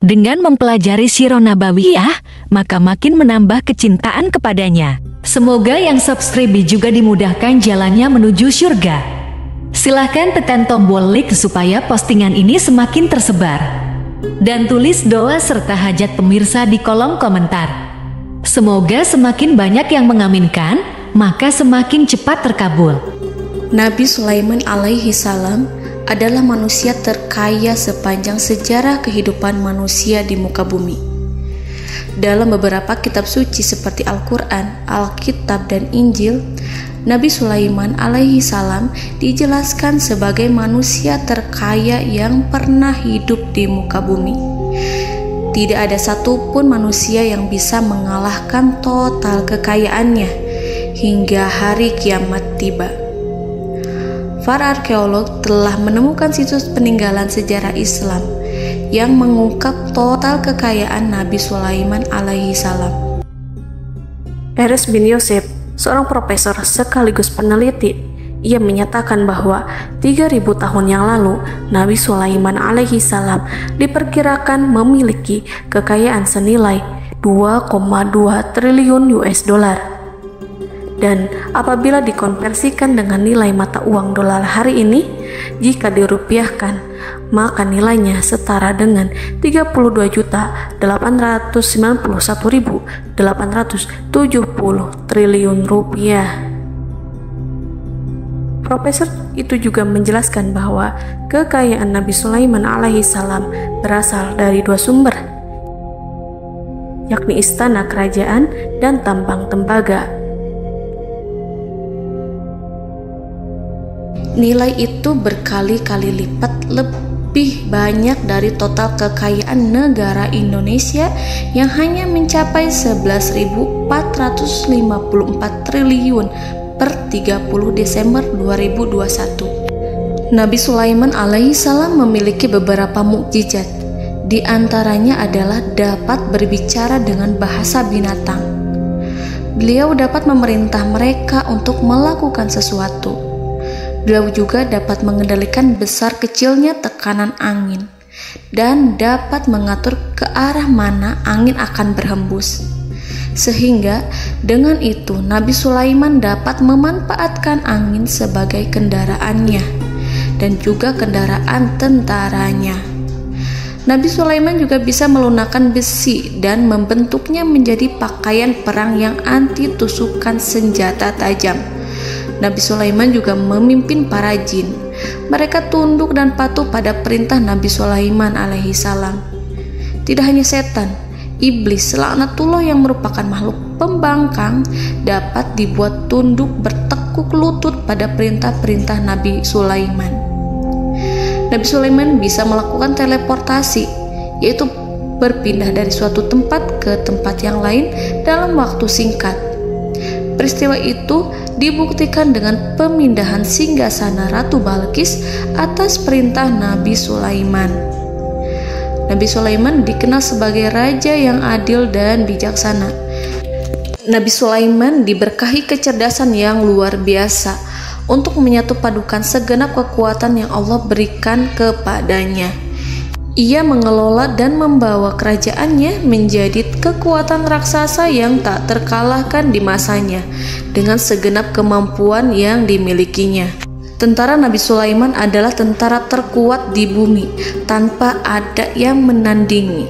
Dengan mempelajari Sirah Nabawiyah, maka makin menambah kecintaan kepadanya. Semoga yang subscribe juga dimudahkan jalannya menuju surga. Silahkan tekan tombol like supaya postingan ini semakin tersebar. Dan tulis doa serta hajat pemirsa di kolom komentar. Semoga semakin banyak yang mengaminkan, maka semakin cepat terkabul. Nabi Sulaiman alaihi salam adalah manusia terkaya sepanjang sejarah kehidupan manusia di muka bumi. Dalam beberapa kitab suci seperti Al-Quran, Alkitab, dan Injil, Nabi Sulaiman alaihi salam dijelaskan sebagai manusia terkaya yang pernah hidup di muka bumi. Tidak ada satupun manusia yang bisa mengalahkan total kekayaannya hingga hari kiamat tiba. Para arkeolog telah menemukan situs peninggalan sejarah Islam yang mengungkap total kekayaan Nabi Sulaiman alaihi salam. Erez bin Yosef, seorang profesor sekaligus peneliti, ia menyatakan bahwa 3.000 tahun yang lalu Nabi Sulaiman alaihi salam diperkirakan memiliki kekayaan senilai 2,2 triliun US dollar. Dan apabila dikonversikan dengan nilai mata uang dolar hari ini, jika dirupiahkan, maka nilainya setara dengan 32.891.870 triliun rupiah. Profesor itu juga menjelaskan bahwa kekayaan Nabi Sulaiman alaihi salam berasal dari dua sumber, yakni istana kerajaan dan tambang tembaga. Nilai itu berkali-kali lipat lebih banyak dari total kekayaan negara Indonesia yang hanya mencapai 11.454 triliun per 30 Desember 2021. Nabi Sulaiman alaihi salam memiliki beberapa mukjizat. Di antaranya adalah dapat berbicara dengan bahasa binatang. Beliau dapat memerintah mereka untuk melakukan sesuatu. Beliau juga dapat mengendalikan besar kecilnya tekanan angin dan dapat mengatur ke arah mana angin akan berhembus. Sehingga dengan itu Nabi Sulaiman dapat memanfaatkan angin sebagai kendaraannya dan juga kendaraan tentaranya. Nabi Sulaiman juga bisa melunakkan besi dan membentuknya menjadi pakaian perang yang anti tusukan senjata tajam. Nabi Sulaiman juga memimpin para jin. Mereka tunduk dan patuh pada perintah Nabi Sulaiman alaihi salam. Tidak hanya setan, iblis laknatullah yang merupakan makhluk pembangkang dapat dibuat tunduk bertekuk lutut pada perintah-perintah Nabi Sulaiman. Nabi Sulaiman bisa melakukan teleportasi, yaitu berpindah dari suatu tempat ke tempat yang lain dalam waktu singkat. Peristiwa itu dibuktikan dengan pemindahan singgasana Ratu Balqis atas perintah Nabi Sulaiman. Nabi Sulaiman dikenal sebagai raja yang adil dan bijaksana. Nabi Sulaiman diberkahi kecerdasan yang luar biasa untuk menyatu padukan segenap kekuatan yang Allah berikan kepadanya. Ia mengelola dan membawa kerajaannya menjadi kekuatan raksasa yang tak terkalahkan di masanya dengan segenap kemampuan yang dimilikinya. Tentara Nabi Sulaiman adalah tentara terkuat di bumi tanpa ada yang menandingi.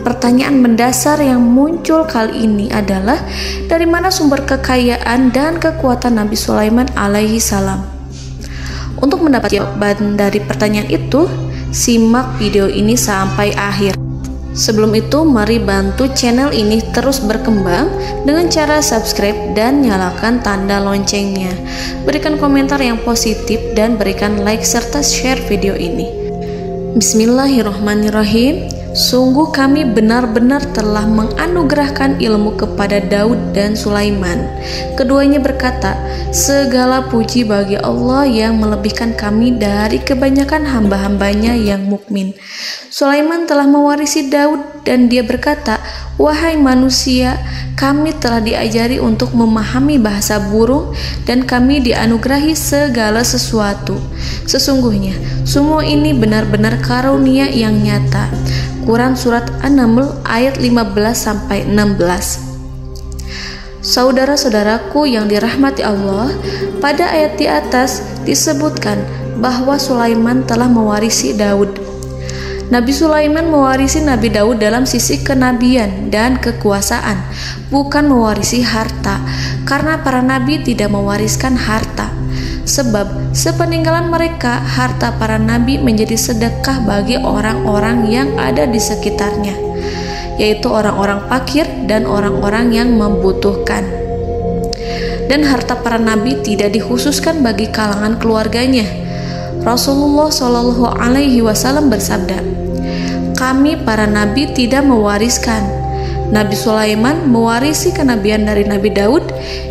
Pertanyaan mendasar yang muncul kali ini adalah dari mana sumber kekayaan dan kekuatan Nabi Sulaiman alaihi salam? Untuk mendapat jawaban dari pertanyaan itu, simak video ini sampai akhir. Sebelum itu, mari bantu channel ini terus berkembang dengan cara subscribe dan nyalakan tanda loncengnya. Berikan komentar yang positif dan berikan like serta share video ini. Bismillahirrahmanirrahim. Sungguh kami benar-benar telah menganugerahkan ilmu kepada Daud dan Sulaiman. Keduanya berkata, segala puji bagi Allah yang melebihkan kami dari kebanyakan hamba-hambanya yang mukmin. Sulaiman telah mewarisi Daud dan dia berkata, wahai manusia, kami telah diajari untuk memahami bahasa burung dan kami dianugerahi segala sesuatu. Sesungguhnya semua ini benar-benar karunia yang nyata. Quran Surat An-Naml ayat 15-16. Saudara-saudaraku yang dirahmati Allah, pada ayat di atas disebutkan bahwa Sulaiman telah mewarisi Daud. Nabi Sulaiman mewarisi Nabi Daud dalam sisi kenabian dan kekuasaan, bukan mewarisi harta, karena para nabi tidak mewariskan harta. Sebab sepeninggalan mereka, harta para nabi menjadi sedekah bagi orang-orang yang ada di sekitarnya, yaitu orang-orang fakir dan orang-orang yang membutuhkan. Dan harta para nabi tidak dikhususkan bagi kalangan keluarganya. Rasulullah Shallallahu Alaihi Wasallam bersabda, "Kami para nabi tidak mewariskan." Nabi Sulaiman mewarisi kenabian dari Nabi Daud.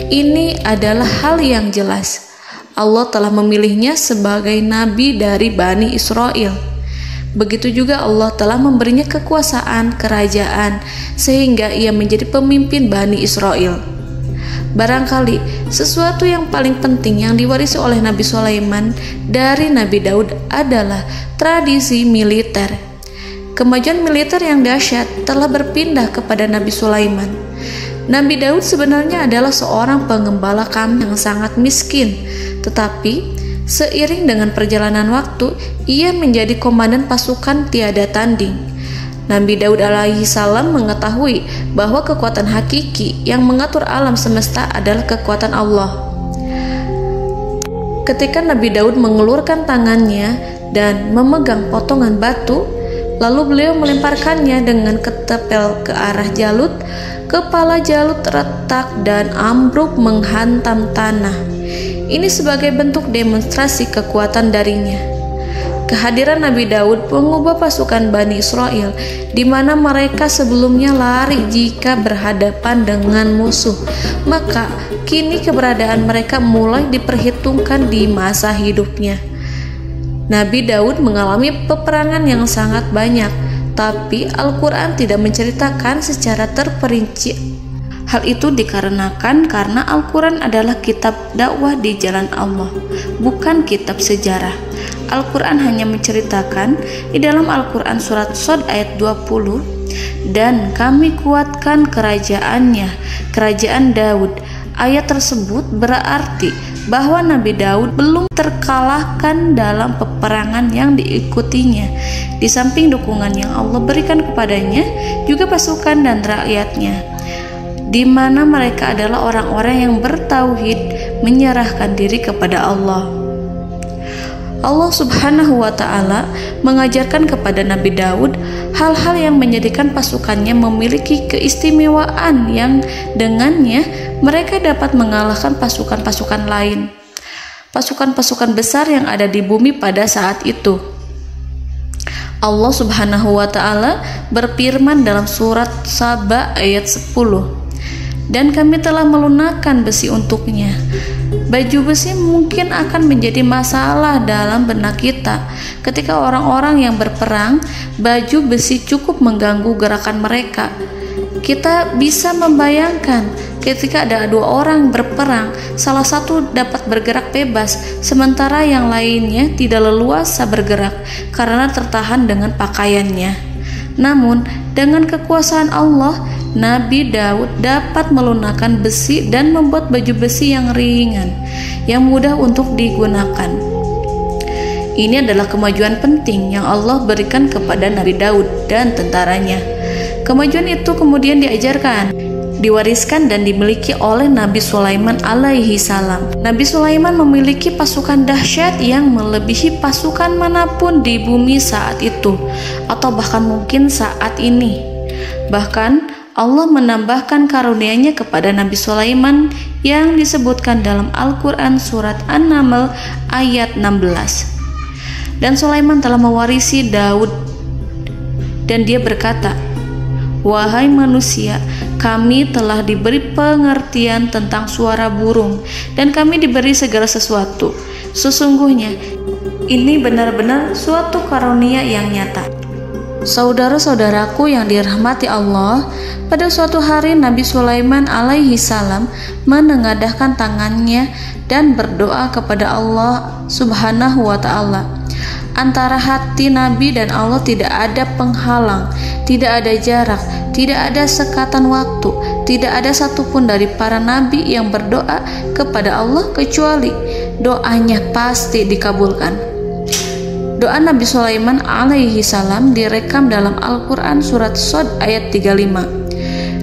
Ini adalah hal yang jelas. Allah telah memilihnya sebagai nabi dari Bani Israel. Begitu juga Allah telah memberinya kekuasaan kerajaan sehingga ia menjadi pemimpin Bani Israel. Barangkali sesuatu yang paling penting yang diwarisi oleh Nabi Sulaiman dari Nabi Daud adalah tradisi militer. Kemajuan militer yang dahsyat telah berpindah kepada Nabi Sulaiman. Nabi Daud sebenarnya adalah seorang pengembala kambing yang sangat miskin, tetapi seiring dengan perjalanan waktu, ia menjadi komandan pasukan tiada tanding. Nabi Daud alaihi salam mengetahui bahwa kekuatan hakiki yang mengatur alam semesta adalah kekuatan Allah. Ketika Nabi Daud mengelurkan tangannya dan memegang potongan batu, lalu beliau melemparkannya dengan ketepel ke arah Jalut, kepala Jalut retak dan ambruk menghantam tanah. Ini sebagai bentuk demonstrasi kekuatan darinya. Kehadiran Nabi Daud mengubah pasukan Bani Israel, di mana mereka sebelumnya lari jika berhadapan dengan musuh. Maka kini keberadaan mereka mulai diperhitungkan di masa hidupnya. Nabi Daud mengalami peperangan yang sangat banyak, tapi Al-Quran tidak menceritakan secara terperinci. Hal itu dikarenakan karena Al-Quran adalah kitab dakwah di jalan Allah, bukan kitab sejarah. Al-Quran hanya menceritakan di dalam Al-Quran surat Shad ayat 20, "Dan kami kuatkan kerajaannya, kerajaan Daud." Ayat tersebut berarti bahwa Nabi Daud belum terkalahkan dalam peperangan yang diikutinya. Di samping dukungan yang Allah berikan kepadanya, juga pasukan dan rakyatnya, di mana mereka adalah orang-orang yang bertauhid, menyerahkan diri kepada Allah. Allah Subhanahu wa Ta'ala mengajarkan kepada Nabi Daud hal-hal yang menjadikan pasukannya memiliki keistimewaan yang dengannya mereka dapat mengalahkan pasukan-pasukan lain, pasukan-pasukan besar yang ada di bumi pada saat itu. Allah Subhanahu wa Ta'ala berfirman dalam surat Saba ayat 10, "Dan kami telah melunakkan besi untuknya." Baju besi mungkin akan menjadi masalah dalam benak kita. Ketika orang-orang yang berperang, baju besi cukup mengganggu gerakan mereka. Kita bisa membayangkan ketika ada dua orang berperang, salah satu dapat bergerak bebas, sementara yang lainnya tidak leluasa bergerak karena tertahan dengan pakaiannya. Namun, dengan kekuasaan Allah, Nabi Daud dapat melunakkan besi dan membuat baju besi yang ringan, yang mudah untuk digunakan. Ini adalah kemajuan penting yang Allah berikan kepada Nabi Daud dan tentaranya. Kemajuan itu kemudian diajarkan, diwariskan dan dimiliki oleh Nabi Sulaiman alaihi salam. Nabi Sulaiman memiliki pasukan dahsyat yang melebihi pasukan manapun di bumi saat itu, atau bahkan mungkin saat ini. Bahkan Allah menambahkan karunia-Nya kepada Nabi Sulaiman yang disebutkan dalam Al-Quran surat An-Naml ayat 16. Dan Sulaiman telah mewarisi Daud, dan dia berkata, "Wahai manusia, kami telah diberi pengertian tentang suara burung, dan kami diberi segala sesuatu. Sesungguhnya ini benar-benar suatu karunia yang nyata." Saudara-saudaraku yang dirahmati Allah, pada suatu hari Nabi Sulaiman alaihi salam menengadahkan tangannya dan berdoa kepada Allah Subhanahu wa ta'ala. Antara hati Nabi dan Allah tidak ada penghalang, tidak ada jarak, tidak ada sekatan waktu, tidak ada satupun dari para nabi yang berdoa kepada Allah kecuali doanya pasti dikabulkan. Doa Nabi Sulaiman alaihi salam direkam dalam Al-Quran surat Shad ayat 35.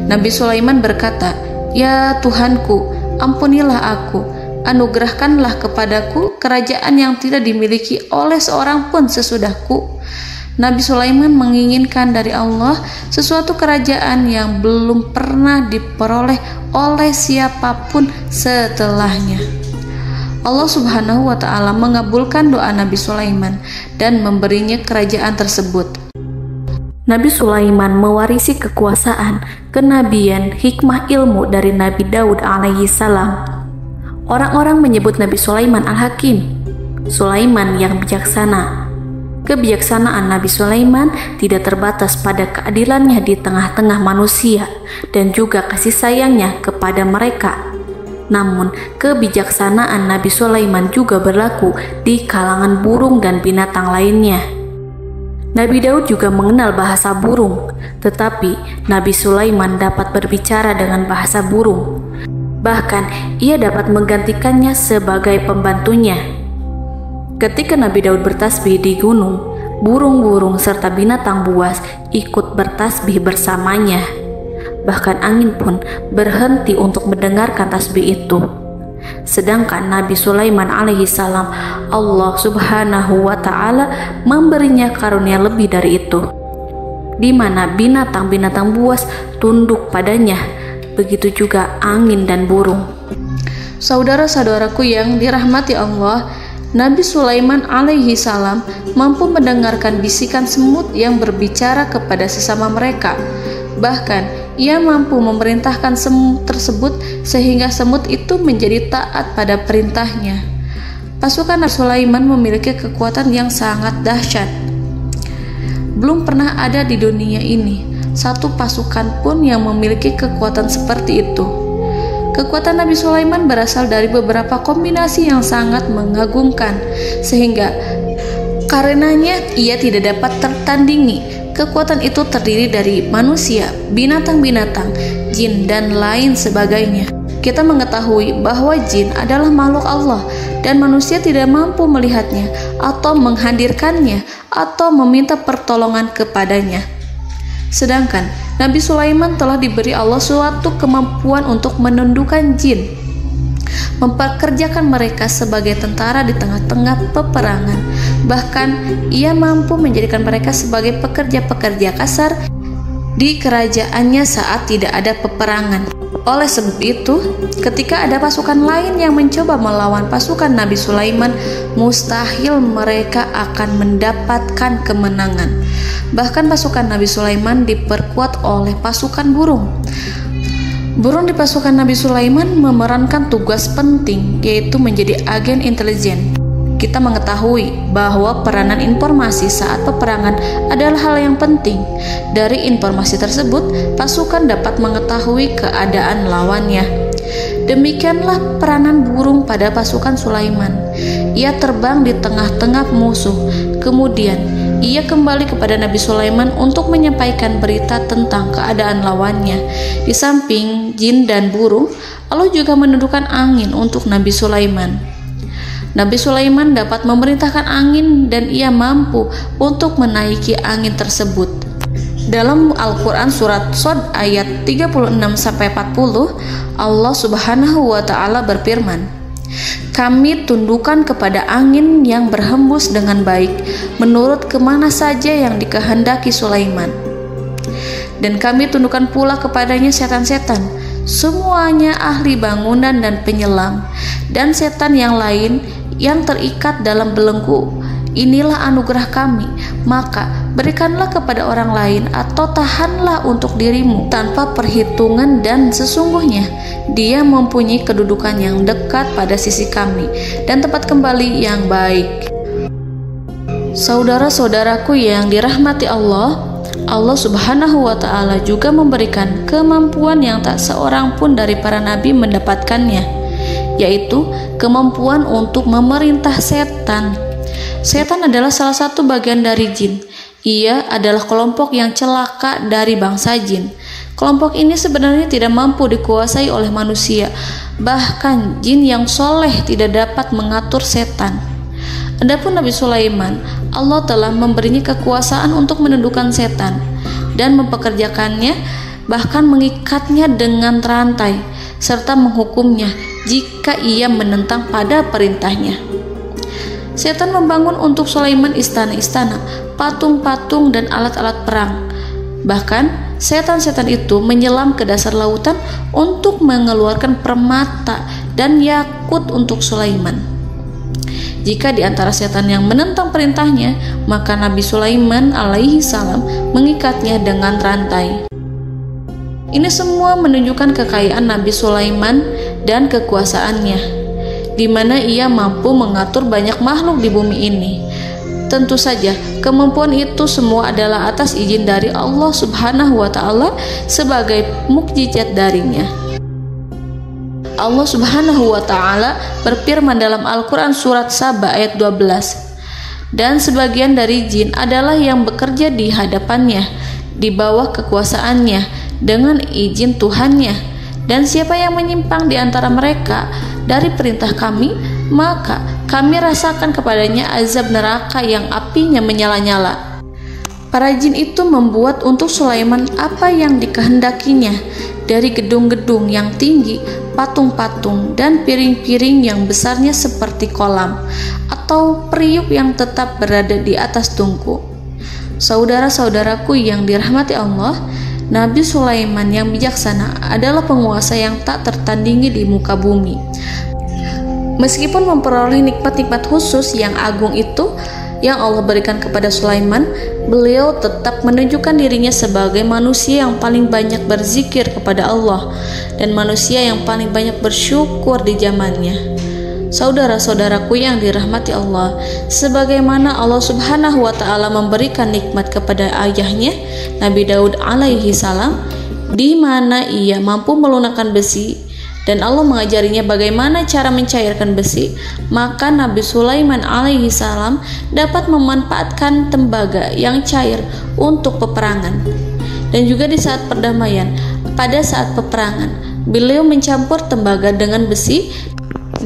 Nabi Sulaiman berkata, "Ya Tuhanku, ampunilah aku, anugerahkanlah kepadaku kerajaan yang tidak dimiliki oleh seorang pun sesudahku." Nabi Sulaiman menginginkan dari Allah sesuatu kerajaan yang belum pernah diperoleh oleh siapapun setelahnya. Allah Subhanahu wa ta'ala mengabulkan doa Nabi Sulaiman dan memberinya kerajaan tersebut. Nabi Sulaiman mewarisi kekuasaan, kenabian, hikmah ilmu dari Nabi Daud alaihi salam. Orang-orang menyebut Nabi Sulaiman Al-Hakim, Sulaiman yang bijaksana. Kebijaksanaan Nabi Sulaiman tidak terbatas pada keadilannya di tengah-tengah manusia dan juga kasih sayangnya kepada mereka. Namun, kebijaksanaan Nabi Sulaiman juga berlaku di kalangan burung dan binatang lainnya. Nabi Daud juga mengenal bahasa burung, tetapi Nabi Sulaiman dapat berbicara dengan bahasa burung. Bahkan, ia dapat menggantikannya sebagai pembantunya. Ketika Nabi Daud bertasbih di gunung, burung-burung serta binatang buas ikut bertasbih bersamanya. Bahkan angin pun berhenti untuk mendengarkan tasbih itu. Sedangkan Nabi Sulaiman alaihi salam, Allah Subhanahu wa ta'ala memberinya karunia lebih dari itu, di mana binatang-binatang buas tunduk padanya, begitu juga angin dan burung. Saudara-saudaraku yang dirahmati Allah, Nabi Sulaiman alaihi salam mampu mendengarkan bisikan semut yang berbicara kepada sesama mereka. Bahkan ia mampu memerintahkan semut tersebut sehingga semut itu menjadi taat pada perintahnya. Pasukan Nabi Sulaiman memiliki kekuatan yang sangat dahsyat. Belum pernah ada di dunia ini satu pasukan pun yang memiliki kekuatan seperti itu. Kekuatan Nabi Sulaiman berasal dari beberapa kombinasi yang sangat mengagumkan, sehingga karenanya ia tidak dapat tertandingi. Kekuatan itu terdiri dari manusia, binatang-binatang, jin, dan lain sebagainya. Kita mengetahui bahwa jin adalah makhluk Allah dan manusia tidak mampu melihatnya atau menghadirkannya atau meminta pertolongan kepadanya. Sedangkan Nabi Sulaiman telah diberi Allah suatu kemampuan untuk menundukkan jin, memperkerjakan mereka sebagai tentara di tengah-tengah peperangan. Bahkan ia mampu menjadikan mereka sebagai pekerja-pekerja kasar di kerajaannya saat tidak ada peperangan. Oleh sebab itu, ketika ada pasukan lain yang mencoba melawan pasukan Nabi Sulaiman, mustahil mereka akan mendapatkan kemenangan. Bahkan pasukan Nabi Sulaiman diperkuat oleh pasukan burung. Burung di pasukan Nabi Sulaiman memerankan tugas penting, yaitu menjadi agen intelijen. Kita mengetahui bahwa peranan informasi saat peperangan adalah hal yang penting. Dari informasi tersebut, pasukan dapat mengetahui keadaan lawannya. Demikianlah peranan burung pada pasukan Sulaiman. Ia terbang di tengah-tengah musuh. Kemudian, ia kembali kepada Nabi Sulaiman untuk menyampaikan berita tentang keadaan lawannya. Di samping jin dan burung, Allah juga menundukkan angin untuk Nabi Sulaiman. Nabi Sulaiman dapat memerintahkan angin dan ia mampu untuk menaiki angin tersebut. Dalam Al-Quran surat Shad ayat 36-40, Allah Subhanahu wa ta'ala berfirman, "Kami tundukkan kepada angin yang berhembus dengan baik menurut kemana saja yang dikehendaki Sulaiman. Dan kami tundukkan pula kepadanya setan-setan, semuanya ahli bangunan dan penyelam, dan setan yang lain yang terikat dalam belenggu. Inilah anugerah kami, maka berikanlah kepada orang lain atau tahanlah untuk dirimu tanpa perhitungan, dan sesungguhnya dia mempunyai kedudukan yang dekat pada sisi kami dan tempat kembali yang baik." Saudara-saudaraku yang dirahmati Allah, Allah Subhanahu wa Ta'ala juga memberikan kemampuan yang tak seorang pun dari para nabi mendapatkannya, yaitu kemampuan untuk memerintah setan. Setan adalah salah satu bagian dari jin. Ia adalah kelompok yang celaka dari bangsa jin. Kelompok ini sebenarnya tidak mampu dikuasai oleh manusia. Bahkan jin yang soleh tidak dapat mengatur setan. Adapun Nabi Sulaiman, Allah telah memberinya kekuasaan untuk menundukkan setan dan mempekerjakannya, bahkan mengikatnya dengan rantai serta menghukumnya jika ia menentang pada perintahnya. Setan membangun untuk Sulaiman istana-istana, patung-patung dan alat-alat perang. Bahkan setan-setan itu menyelam ke dasar lautan untuk mengeluarkan permata dan yakut untuk Sulaiman. Jika di antara setan yang menentang perintahnya, maka Nabi Sulaiman alaihi salam mengikatnya dengan rantai. Ini semua menunjukkan kekayaan Nabi Sulaiman dan kekuasaannya, di mana ia mampu mengatur banyak makhluk di bumi ini. Tentu saja, kemampuan itu semua adalah atas izin dari Allah Subhanahu wa Ta'ala sebagai mukjizat darinya. Allah Subhanahu wa Ta'ala berfirman dalam Al-Quran surat Saba ayat 12, dan sebagian dari jin adalah yang bekerja di hadapannya di bawah kekuasaannya dengan izin Tuhannya, dan siapa yang menyimpang di antara mereka dari perintah kami, maka kami rasakan kepadanya azab neraka yang apinya menyala-nyala. Para jin itu membuat untuk Sulaiman apa yang dikehendakinya, dari gedung-gedung yang tinggi, patung-patung, dan piring-piring yang besarnya seperti kolam, atau periuk yang tetap berada di atas tungku. Saudara-saudaraku yang dirahmati Allah, Nabi Sulaiman yang bijaksana adalah penguasa yang tak tertandingi di muka bumi. Meskipun memperoleh nikmat-nikmat khusus yang agung itu yang Allah berikan kepada Sulaiman, beliau tetap menunjukkan dirinya sebagai manusia yang paling banyak berzikir kepada Allah dan manusia yang paling banyak bersyukur di zamannya. Saudara-saudaraku yang dirahmati Allah, sebagaimana Allah Subhanahu wa Ta'ala memberikan nikmat kepada ayahnya Nabi Daud alaihi salam, di mana ia mampu melunakkan besi, dan Allah mengajarinya bagaimana cara mencairkan besi, maka Nabi Sulaiman alaihi salam dapat memanfaatkan tembaga yang cair untuk peperangan. Dan juga di saat perdamaian, pada saat peperangan, beliau mencampur tembaga dengan besi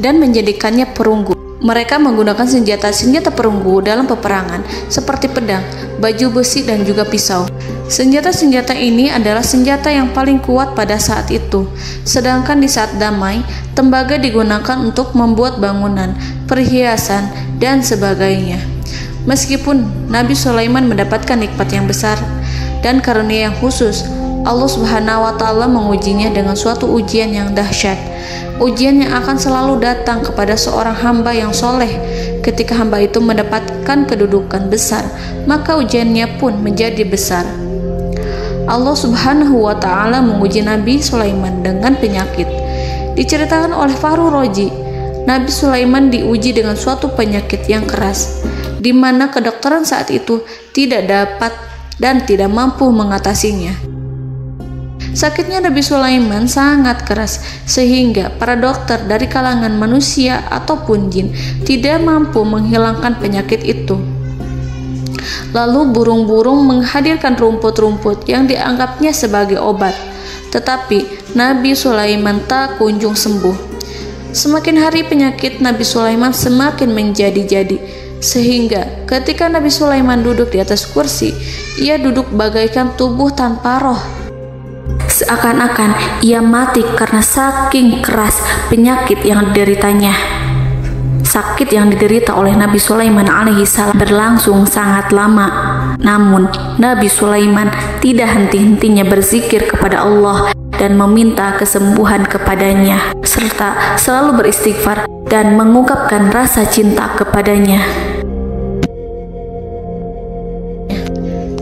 dan menjadikannya perunggu. Mereka menggunakan senjata-senjata perunggu dalam peperangan seperti pedang, baju besi, dan juga pisau. Senjata-senjata ini adalah senjata yang paling kuat pada saat itu. Sedangkan di saat damai, tembaga digunakan untuk membuat bangunan, perhiasan, dan sebagainya. Meskipun Nabi Sulaiman mendapatkan nikmat yang besar dan karunia yang khusus, Allah Subhanahu wa Ta'ala mengujinya dengan suatu ujian yang dahsyat. Ujian yang akan selalu datang kepada seorang hamba yang soleh. Ketika hamba itu mendapatkan kedudukan besar, maka ujiannya pun menjadi besar. Allah Subhanahu wa Ta'ala menguji Nabi Sulaiman dengan penyakit. Diceritakan oleh Fahru Roji, Nabi Sulaiman diuji dengan suatu penyakit yang keras, di mana kedokteran saat itu tidak dapat dan tidak mampu mengatasinya. Sakitnya Nabi Sulaiman sangat keras sehingga para dokter dari kalangan manusia ataupun jin tidak mampu menghilangkan penyakit itu. Lalu burung-burung menghadirkan rumput-rumput yang dianggapnya sebagai obat, tetapi Nabi Sulaiman tak kunjung sembuh. Semakin hari penyakit Nabi Sulaiman semakin menjadi-jadi, sehingga ketika Nabi Sulaiman duduk di atas kursi, ia duduk bagaikan tubuh tanpa roh. Seakan-akan ia mati karena saking keras penyakit yang dideritanya. Sakit yang diderita oleh Nabi Sulaiman alaihi salam berlangsung sangat lama. Namun Nabi Sulaiman tidak henti-hentinya berzikir kepada Allah dan meminta kesembuhan kepadanya, serta selalu beristighfar dan mengungkapkan rasa cinta kepadanya.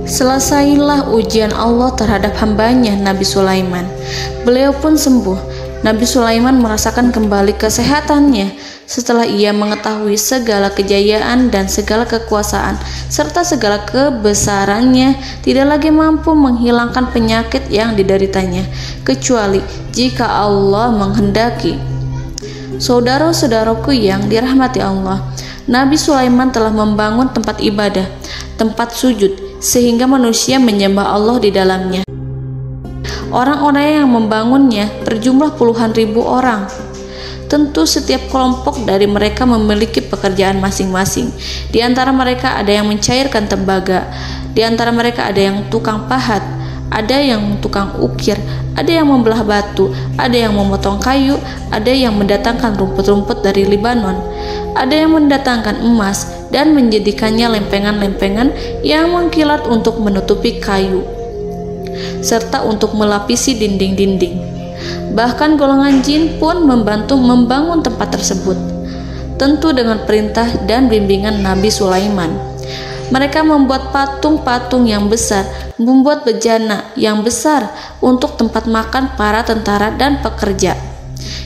Selesailah ujian Allah terhadap hambanya Nabi Sulaiman. Beliau pun sembuh Nabi Sulaiman merasakan kembali kesehatannya setelah ia mengetahui segala kejayaan dan segala kekuasaan serta segala kebesarannya tidak lagi mampu menghilangkan penyakit yang dideritanya kecuali jika Allah menghendaki. Saudara-saudaraku yang dirahmati Allah, Nabi Sulaiman telah membangun tempat ibadah, tempat sujud, sehingga manusia menyembah Allah di dalamnya. Orang-orang yang membangunnya berjumlah puluhan ribu orang. Tentu setiap kelompok dari mereka memiliki pekerjaan masing-masing. Di antara mereka ada yang mencairkan tembaga, di antara mereka ada yang tukang pahat, ada yang tukang ukir, ada yang membelah batu, ada yang memotong kayu, ada yang mendatangkan rumput-rumput dari Libanon, ada yang mendatangkan emas dan menjadikannya lempengan-lempengan yang mengkilat untuk menutupi kayu serta untuk melapisi dinding-dinding. Bahkan golongan jin pun membantu membangun tempat tersebut, tentu dengan perintah dan bimbingan Nabi Sulaiman. Mereka membuat patung-patung yang besar, membuat bejana yang besar untuk tempat makan para tentara dan pekerja,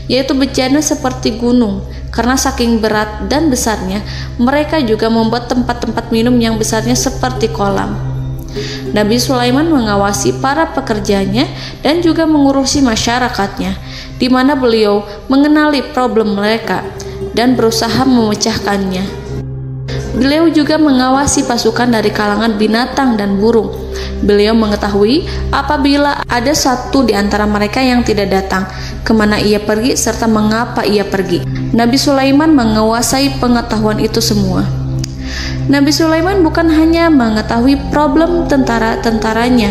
yaitu bejana seperti gunung. Karena saking berat dan besarnya, mereka juga membuat tempat-tempat minum yang besarnya seperti kolam. Nabi Sulaiman mengawasi para pekerjanya dan juga mengurusi masyarakatnya, di mana beliau mengenali problem mereka dan berusaha memecahkannya. Beliau juga mengawasi pasukan dari kalangan binatang dan burung. Beliau mengetahui apabila ada satu di antara mereka yang tidak datang, kemana ia pergi serta mengapa ia pergi. Nabi Sulaiman menguasai pengetahuan itu semua. Nabi Sulaiman bukan hanya mengetahui problem tentara-tentaranya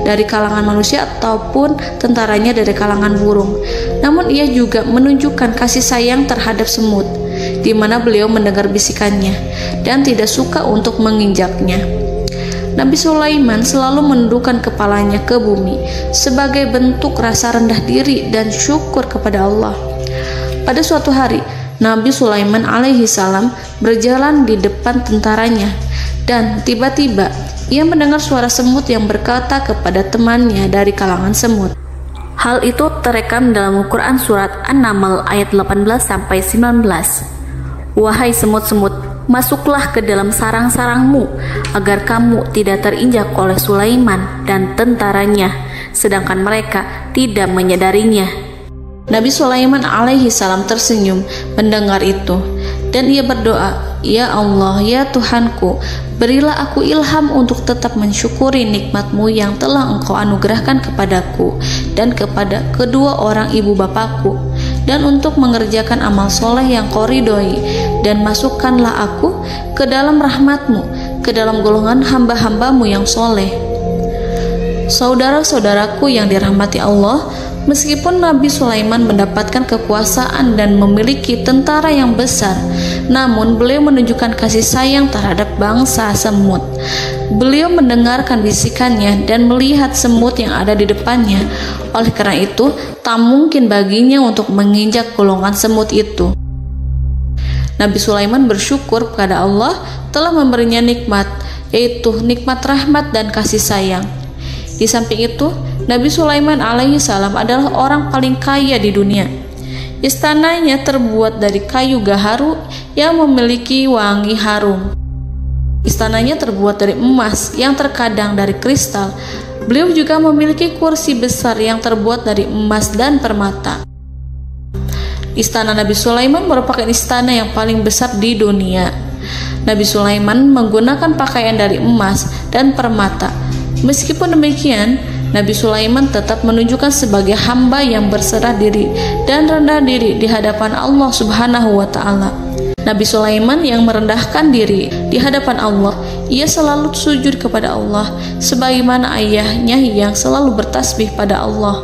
dari kalangan manusia ataupun tentaranya dari kalangan burung, namun ia juga menunjukkan kasih sayang terhadap semut, di mana beliau mendengar bisikannya dan tidak suka untuk menginjaknya. Nabi Sulaiman selalu menundukkan kepalanya ke bumi sebagai bentuk rasa rendah diri dan syukur kepada Allah. Pada suatu hari, Nabi Sulaiman alaihi salam berjalan di depan tentaranya dan tiba-tiba ia mendengar suara semut yang berkata kepada temannya dari kalangan semut. Hal itu terekam dalam Al-Quran surat An-Naml ayat 18-19. Wahai semut-semut, masuklah ke dalam sarang-sarangmu agar kamu tidak terinjak oleh Sulaiman dan tentaranya, sedangkan mereka tidak menyadarinya. Nabi Sulaiman alaihi salam tersenyum mendengar itu dan ia berdoa, "Ya Allah, ya Tuhanku, berilah aku ilham untuk tetap mensyukuri nikmat-Mu yang telah Engkau anugerahkan kepadaku dan kepada kedua orang ibu bapakku, dan untuk mengerjakan amal soleh yang Kau ridhoi, dan masukkanlah aku ke dalam rahmat-Mu, ke dalam golongan hamba-hamba-Mu yang soleh." Saudara-saudaraku yang dirahmati Allah, meskipun Nabi Sulaiman mendapatkan kekuasaan dan memiliki tentara yang besar, namun beliau menunjukkan kasih sayang terhadap bangsa semut. Beliau mendengarkan bisikannya dan melihat semut yang ada di depannya. Oleh karena itu, tak mungkin baginya untuk menginjak golongan semut itu. Nabi Sulaiman bersyukur kepada Allah telah memberinya nikmat, yaitu nikmat rahmat dan kasih sayang. Di samping itu, Nabi Sulaiman alaihi salam adalah orang paling kaya di dunia. Istananya terbuat dari kayu gaharu yang memiliki wangi harum. Istananya terbuat dari emas yang terkadang dari kristal. Beliau juga memiliki kursi besar yang terbuat dari emas dan permata. Istana Nabi Sulaiman merupakan istana yang paling besar di dunia. Nabi Sulaiman menggunakan pakaian dari emas dan permata. Meskipun demikian, Nabi Sulaiman tetap menunjukkan sebagai hamba yang berserah diri dan rendah diri di hadapan Allah Subhanahu wa Ta'ala. Nabi Sulaiman yang merendahkan diri di hadapan Allah, ia selalu sujud kepada Allah, sebagaimana ayahnya yang selalu bertasbih pada Allah.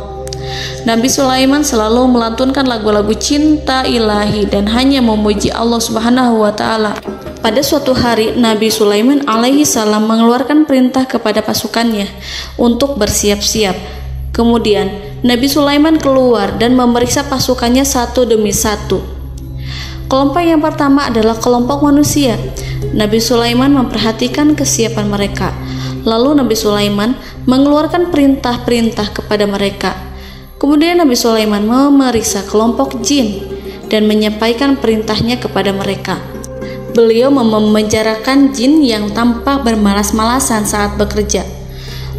Nabi Sulaiman selalu melantunkan lagu-lagu cinta ilahi dan hanya memuji Allah Subhanahu wa Ta'ala. Pada suatu hari, Nabi Sulaiman alaihi salam mengeluarkan perintah kepada pasukannya untuk bersiap-siap. Kemudian, Nabi Sulaiman keluar dan memeriksa pasukannya satu demi satu. Kelompok yang pertama adalah kelompok manusia. Nabi Sulaiman memperhatikan kesiapan mereka. Lalu Nabi Sulaiman mengeluarkan perintah-perintah kepada mereka. Kemudian Nabi Sulaiman memeriksa kelompok jin dan menyampaikan perintahnya kepada mereka. Beliau memenjarakan jin yang tampak bermalas-malasan saat bekerja.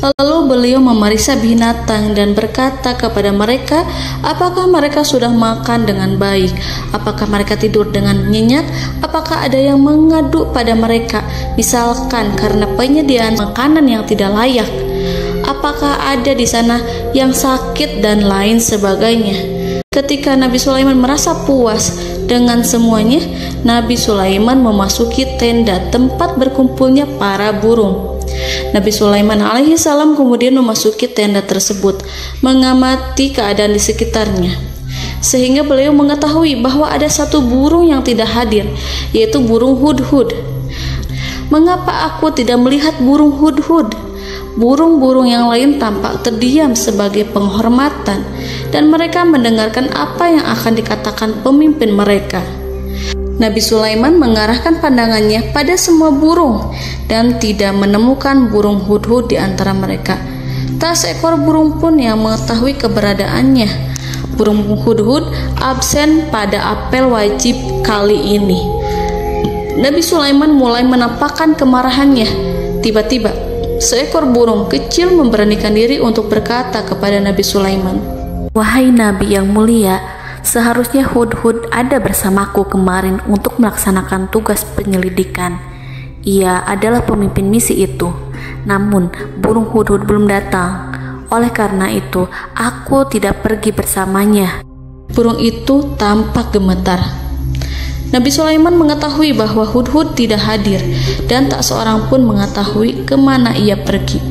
Lalu beliau memeriksa binatang dan berkata kepada mereka, apakah mereka sudah makan dengan baik? Apakah mereka tidur dengan nyenyak? Apakah ada yang mengadu pada mereka, misalkan karena penyediaan makanan yang tidak layak? Apakah ada di sana yang sakit dan lain sebagainya? Ketika Nabi Sulaiman merasa puas dengan semuanya, Nabi Sulaiman memasuki tenda tempat berkumpulnya para burung. Nabi Sulaiman alaihi salam kemudian memasuki tenda tersebut, mengamati keadaan di sekitarnya, sehingga beliau mengetahui bahwa ada satu burung yang tidak hadir, yaitu burung hudhud. Mengapa aku tidak melihat burung hudhud? Burung-burung yang lain tampak terdiam sebagai penghormatan, dan mereka mendengarkan apa yang akan dikatakan pemimpin mereka. Nabi Sulaiman mengarahkan pandangannya pada semua burung dan tidak menemukan burung hudhud di antara mereka. Tak seekor burung pun yang mengetahui keberadaannya. Burung hudhud absen pada apel wajib kali ini. Nabi Sulaiman mulai menampakkan kemarahannya. Tiba-tiba, seekor burung kecil memberanikan diri untuk berkata kepada Nabi Sulaiman, "Wahai Nabi yang mulia, seharusnya hudhud ada bersamaku kemarin untuk melaksanakan tugas penyelidikan. Ia adalah pemimpin misi itu. Namun, burung hudhud belum datang. Oleh karena itu, aku tidak pergi bersamanya." Burung itu tampak gemetar. Nabi Sulaiman mengetahui bahwa hudhud tidak hadir dan tak seorang pun mengetahui kemana ia pergi.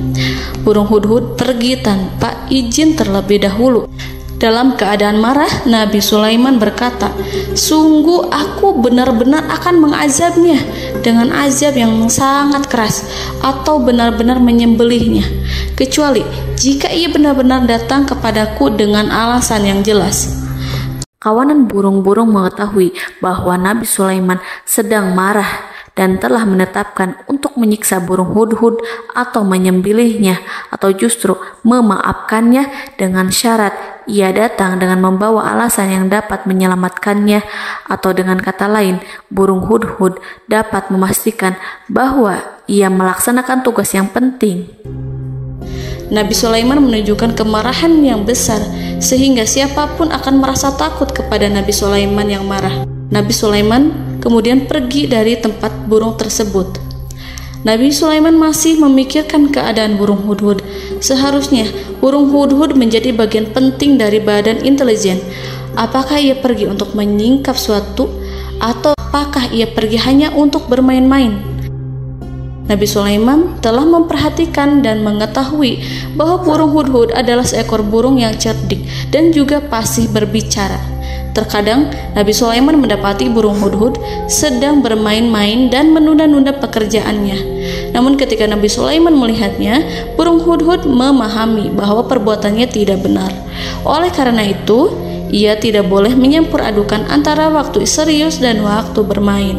Burung hudhud pergi tanpa izin terlebih dahulu. Dalam keadaan marah, Nabi Sulaiman berkata, "Sungguh aku benar-benar akan mengazabnya dengan azab yang sangat keras atau benar-benar menyembelihnya, kecuali jika ia benar-benar datang kepadaku dengan alasan yang jelas." Kawanan burung-burung mengetahui bahwa Nabi Sulaiman sedang marah dan telah menetapkan untuk menyiksa burung hudhud atau menyembelihnya atau justru memaafkannya dengan syarat ia datang dengan membawa alasan yang dapat menyelamatkannya, atau dengan kata lain, burung hudhud dapat memastikan bahwa ia melaksanakan tugas yang penting. Nabi Sulaiman menunjukkan kemarahan yang besar sehingga siapapun akan merasa takut kepada Nabi Sulaiman yang marah. Nabi Sulaiman kemudian pergi dari tempat burung tersebut. Nabi Sulaiman masih memikirkan keadaan burung hudhud. Seharusnya burung hudhud menjadi bagian penting dari badan intelijen. Apakah ia pergi untuk menyingkap suatu, atau apakah ia pergi hanya untuk bermain-main? Nabi Sulaiman telah memperhatikan dan mengetahui bahwa burung hudhud adalah seekor burung yang cerdik dan juga fasih berbicara. Terkadang Nabi Sulaiman mendapati burung hudhud sedang bermain-main dan menunda-nunda pekerjaannya. Namun ketika Nabi Sulaiman melihatnya, burung hudhud memahami bahwa perbuatannya tidak benar. Oleh karena itu, ia tidak boleh menyampur adukan antara waktu serius dan waktu bermain.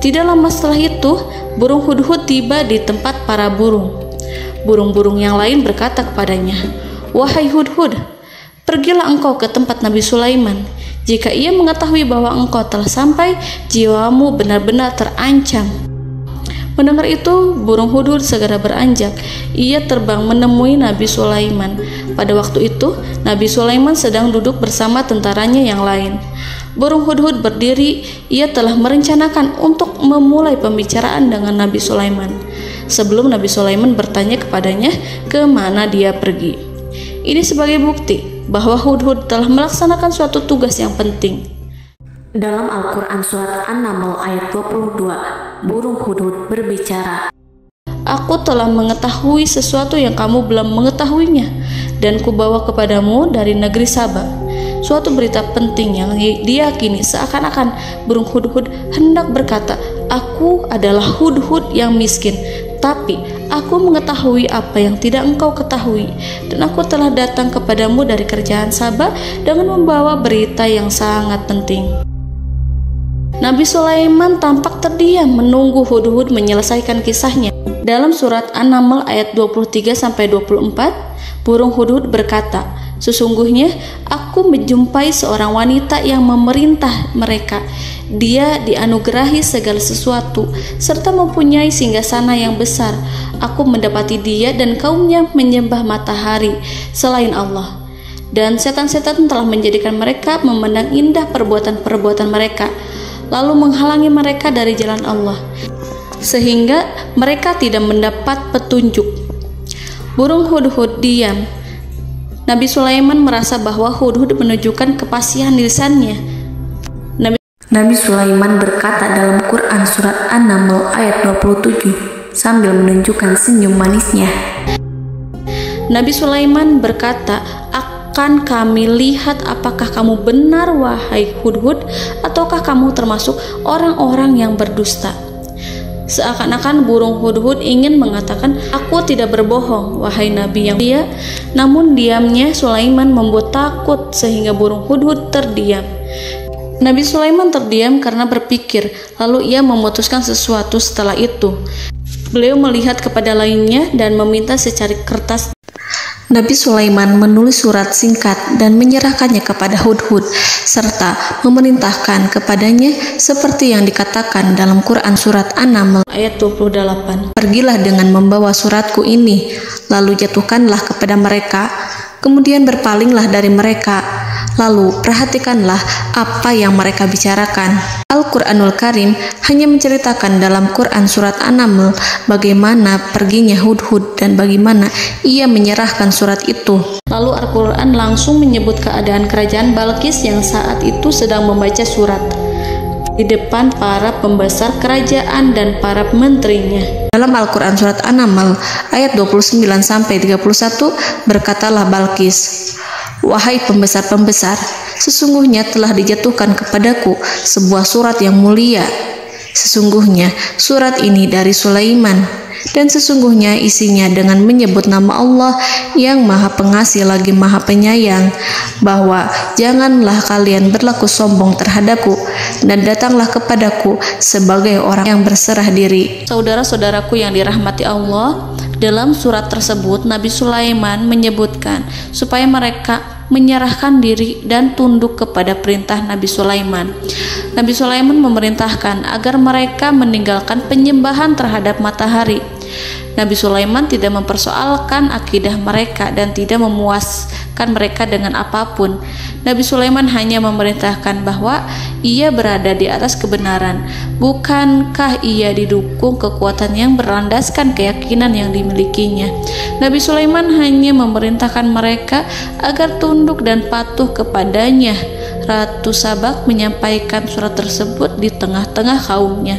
Tidak lama setelah itu, burung hudhud tiba di tempat para burung. Burung-burung yang lain berkata kepadanya, "Wahai hudhud, pergilah engkau ke tempat Nabi Sulaiman. Jika ia mengetahui bahwa engkau telah sampai, jiwamu benar-benar terancam." Mendengar itu, burung hudhud segera beranjak. Ia terbang menemui Nabi Sulaiman. Pada waktu itu, Nabi Sulaiman sedang duduk bersama tentaranya yang lain. Burung hudhud berdiri. Ia telah merencanakan untuk memulai pembicaraan dengan Nabi Sulaiman sebelum Nabi Sulaiman bertanya kepadanya kemana dia pergi. Ini sebagai bukti bahwa hudhud telah melaksanakan suatu tugas yang penting. Dalam Al-Quran Surat An-Naml ayat 22, burung hudhud berbicara, "Aku telah mengetahui sesuatu yang kamu belum mengetahuinya, dan kubawa kepadamu dari negeri Saba suatu berita penting yang diyakini seakan-akan burung hudhud hendak berkata, 'Aku adalah hudhud yang miskin, tapi aku mengetahui apa yang tidak engkau ketahui, dan aku telah datang kepadamu dari kerajaan Saba dengan membawa berita yang sangat penting.'" Nabi Sulaiman tampak terdiam menunggu hudhud menyelesaikan kisahnya. Dalam surat An-Naml ayat 23-24, burung hudhud berkata, Sesungguhnya aku menjumpai seorang wanita yang memerintah mereka. Dia dianugerahi segala sesuatu serta mempunyai singgasana yang besar. Aku mendapati dia dan kaumnya menyembah matahari selain Allah. Dan setan-setan telah menjadikan mereka memandang indah perbuatan-perbuatan mereka, lalu menghalangi mereka dari jalan Allah, sehingga mereka tidak mendapat petunjuk. Burung hudhud diam. Nabi Sulaiman merasa bahwa hudhud menunjukkan kepasihan lisannya. Nabi Sulaiman berkata dalam Quran surat An-Naml ayat 27 sambil menunjukkan senyum manisnya. Nabi Sulaiman berkata, "Akan kami lihat apakah kamu benar wahai hudhud, ataukah kamu termasuk orang-orang yang berdusta." Seakan-akan burung hudhud ingin mengatakan, "Aku tidak berbohong, wahai Nabi yang mulia." Namun diamnya Sulaiman membuat takut sehingga burung hudhud terdiam. Nabi Sulaiman terdiam karena berpikir, lalu ia memutuskan sesuatu setelah itu. Beliau melihat kepada lainnya dan meminta secari kertas. Nabi Sulaiman menulis surat singkat dan menyerahkannya kepada hudhud serta memerintahkan kepadanya seperti yang dikatakan dalam Quran surat An-Naml ayat 28. "Pergilah dengan membawa suratku ini, lalu jatuhkanlah kepada mereka, kemudian berpalinglah dari mereka, lalu perhatikanlah apa yang mereka bicarakan." Al-Quranul Karim hanya menceritakan dalam Quran surat An-Naml bagaimana perginya hudhud dan bagaimana ia menyerahkan surat itu. Lalu Al-Quran langsung menyebut keadaan kerajaan Balqis yang saat itu sedang membaca surat di depan para pembesar kerajaan dan para menterinya. Dalam Al-Quran surat An-Naml ayat 29-31 berkatalah Balqis, "Wahai pembesar-pembesar, sesungguhnya telah dijatuhkan kepadaku sebuah surat yang mulia. Sesungguhnya surat ini dari Sulaiman, dan sesungguhnya isinya dengan menyebut nama Allah yang Maha Pengasih lagi Maha Penyayang, bahwa janganlah kalian berlaku sombong terhadapku, dan datanglah kepadaku sebagai orang yang berserah diri." Saudara-saudaraku yang dirahmati Allah, dalam surat tersebut Nabi Sulaiman menyebutkan supaya mereka menyerahkan diri dan tunduk kepada perintah Nabi Sulaiman. Nabi Sulaiman memerintahkan agar mereka meninggalkan penyembahan terhadap matahari. Nabi Sulaiman tidak mempersoalkan akidah mereka dan tidak memuaskan mereka dengan apapun. Nabi Sulaiman hanya memerintahkan bahwa ia berada di atas kebenaran. Bukankah ia didukung kekuatan yang berlandaskan keyakinan yang dimilikinya? Nabi Sulaiman hanya memerintahkan mereka agar tunduk dan patuh kepadanya. Ratu Sabak menyampaikan surat tersebut di tengah-tengah kaumnya.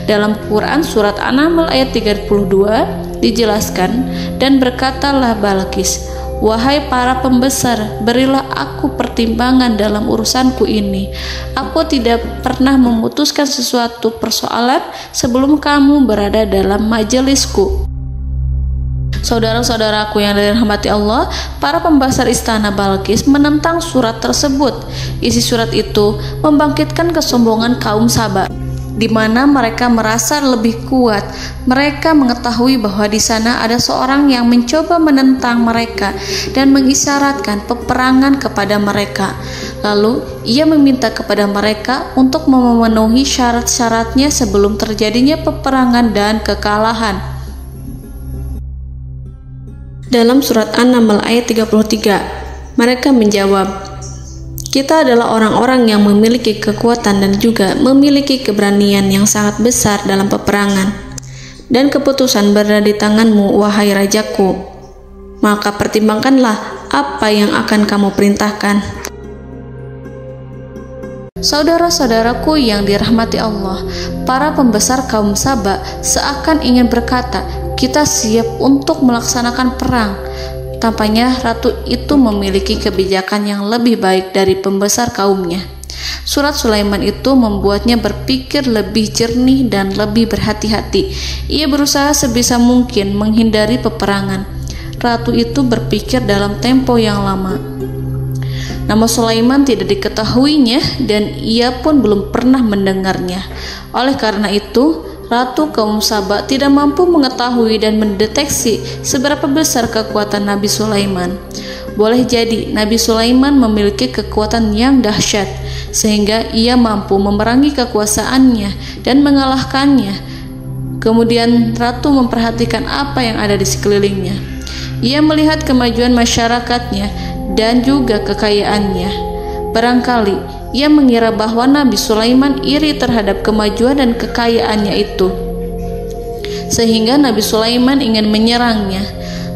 Dalam Quran surat An-Naml ayat 32 dijelaskan, "Dan berkatalah Balqis, wahai para pembesar, berilah aku pertimbangan dalam urusanku ini. Aku tidak pernah memutuskan sesuatu persoalan sebelum kamu berada dalam majelisku." Saudara-saudaraku yang dirahmati Allah, para pembesar istana Balqis menentang surat tersebut. Isi surat itu membangkitkan kesombongan kaum Sabak, di mana mereka merasa lebih kuat. Mereka mengetahui bahwa di sana ada seorang yang mencoba menentang mereka dan mengisyaratkan peperangan kepada mereka. Lalu ia meminta kepada mereka untuk memenuhi syarat-syaratnya sebelum terjadinya peperangan dan kekalahan. Dalam surat An-Naml ayat 33, mereka menjawab, "Kita adalah orang-orang yang memiliki kekuatan dan juga memiliki keberanian yang sangat besar dalam peperangan. Dan keputusan berada di tanganmu, wahai rajaku. Maka pertimbangkanlah apa yang akan kamu perintahkan." Saudara-saudaraku yang dirahmati Allah, para pembesar kaum Sabak seakan ingin berkata, "Kita siap untuk melaksanakan perang." Tampaknya ratu itu memiliki kebijakan yang lebih baik dari pembesar kaumnya. Surat Sulaiman itu membuatnya berpikir lebih jernih dan lebih berhati-hati. Ia berusaha sebisa mungkin menghindari peperangan. Ratu itu berpikir dalam tempo yang lama. Nama Sulaiman tidak diketahuinya dan ia pun belum pernah mendengarnya. Oleh karena itu, Ratu kaum Sabak tidak mampu mengetahui dan mendeteksi seberapa besar kekuatan Nabi Sulaiman. boleh jadi Nabi Sulaiman memiliki kekuatan yang dahsyat sehingga ia mampu memerangi kekuasaannya dan mengalahkannya. Kemudian ratu memperhatikan apa yang ada di sekelilingnya. Ia melihat kemajuan masyarakatnya dan juga kekayaannya. Barangkali ia mengira bahwa Nabi Sulaiman iri terhadap kemajuan dan kekayaannya itu, sehingga Nabi Sulaiman ingin menyerangnya.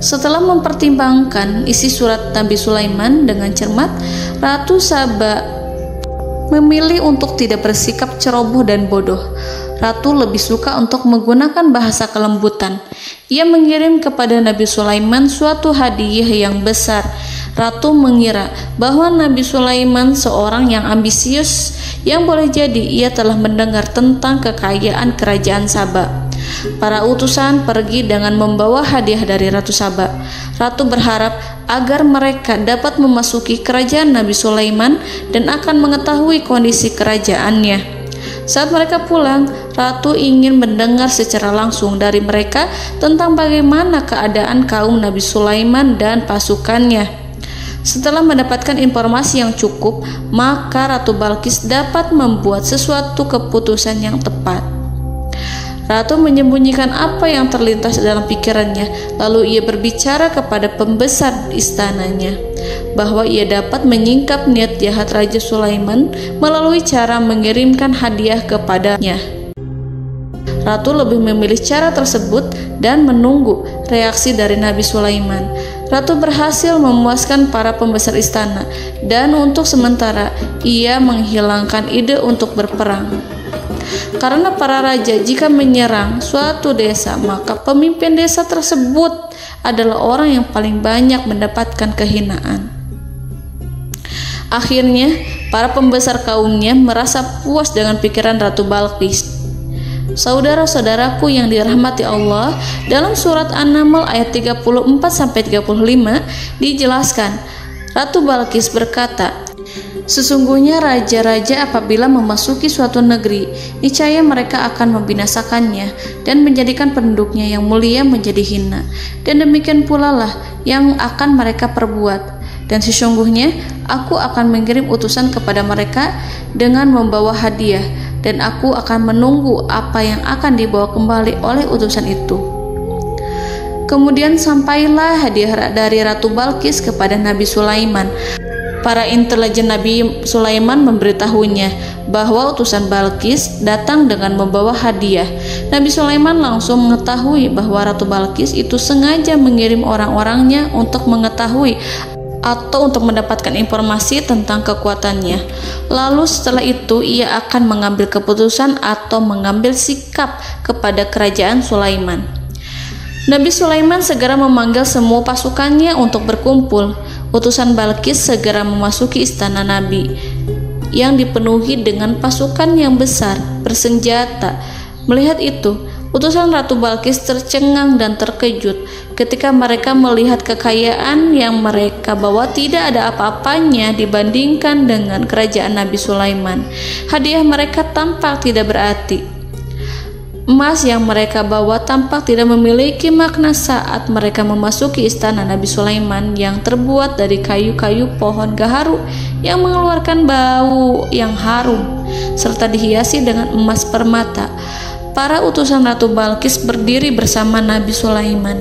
Setelah mempertimbangkan isi surat Nabi Sulaiman dengan cermat, Ratu Saba memilih untuk tidak bersikap ceroboh dan bodoh. Ratu lebih suka untuk menggunakan bahasa kelembutan. Ia mengirim kepada Nabi Sulaiman suatu hadiah yang besar. Ratu mengira bahwa Nabi Sulaiman seorang yang ambisius, yang boleh jadi ia telah mendengar tentang kekayaan kerajaan Saba. Para utusan pergi dengan membawa hadiah dari Ratu Saba. Ratu berharap agar mereka dapat memasuki kerajaan Nabi Sulaiman dan akan mengetahui kondisi kerajaannya. Saat mereka pulang, Ratu ingin mendengar secara langsung dari mereka tentang bagaimana keadaan kaum Nabi Sulaiman dan pasukannya. Setelah mendapatkan informasi yang cukup, maka Ratu Balqis dapat membuat sesuatu keputusan yang tepat. Ratu menyembunyikan apa yang terlintas dalam pikirannya, lalu ia berbicara kepada pembesar istananya bahwa ia dapat menyingkap niat jahat Raja Sulaiman melalui cara mengirimkan hadiah kepadanya. Ratu lebih memilih cara tersebut dan menunggu reaksi dari Nabi Sulaiman. Ratu berhasil memuaskan para pembesar istana, dan untuk sementara ia menghilangkan ide untuk berperang. Karena para raja jika menyerang suatu desa, maka pemimpin desa tersebut adalah orang yang paling banyak mendapatkan kehinaan. Akhirnya, para pembesar kaumnya merasa puas dengan pikiran Ratu Balqis. Saudara-saudaraku yang dirahmati Allah, dalam surat An-Naml ayat 34-35 dijelaskan, Ratu Balqis berkata, "Sesungguhnya raja-raja apabila memasuki suatu negeri, niscaya mereka akan membinasakannya dan menjadikan penduduknya yang mulia menjadi hina. Dan demikian pula lah yang akan mereka perbuat. Dan sesungguhnya aku akan mengirim utusan kepada mereka dengan membawa hadiah, dan aku akan menunggu apa yang akan dibawa kembali oleh utusan itu." Kemudian sampailah hadiah dari Ratu Balqis kepada Nabi Sulaiman. Para intelijen Nabi Sulaiman memberitahunya bahwa utusan Balqis datang dengan membawa hadiah. Nabi Sulaiman langsung mengetahui bahwa Ratu Balqis itu sengaja mengirim orang-orangnya untuk mengetahui atau untuk mendapatkan informasi tentang kekuatannya. Lalu setelah itu ia akan mengambil keputusan atau mengambil sikap kepada kerajaan Sulaiman. Nabi Sulaiman segera memanggil semua pasukannya untuk berkumpul. Utusan Balqis segera memasuki istana Nabi yang dipenuhi dengan pasukan yang besar bersenjata. Melihat itu, utusan Ratu Balqis tercengang dan terkejut ketika mereka melihat kekayaan yang mereka bawa tidak ada apa-apanya dibandingkan dengan kerajaan Nabi Sulaiman. Hadiah mereka tampak tidak berarti. Emas yang mereka bawa tampak tidak memiliki makna saat mereka memasuki istana Nabi Sulaiman yang terbuat dari kayu-kayu pohon gaharu yang mengeluarkan bau yang harum serta dihiasi dengan emas permata. Para utusan Ratu Balqis berdiri bersama Nabi Sulaiman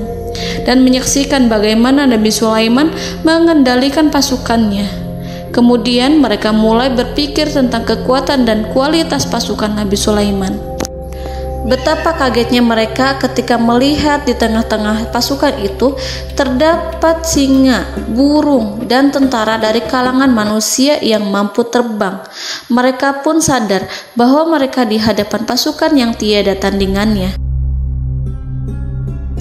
dan menyaksikan bagaimana Nabi Sulaiman mengendalikan pasukannya. Kemudian mereka mulai berpikir tentang kekuatan dan kualitas pasukan Nabi Sulaiman. Betapa kagetnya mereka ketika melihat di tengah-tengah pasukan itu terdapat singa, burung, dan tentara dari kalangan manusia yang mampu terbang. Mereka pun sadar bahwa mereka di hadapan pasukan yang tiada tandingannya.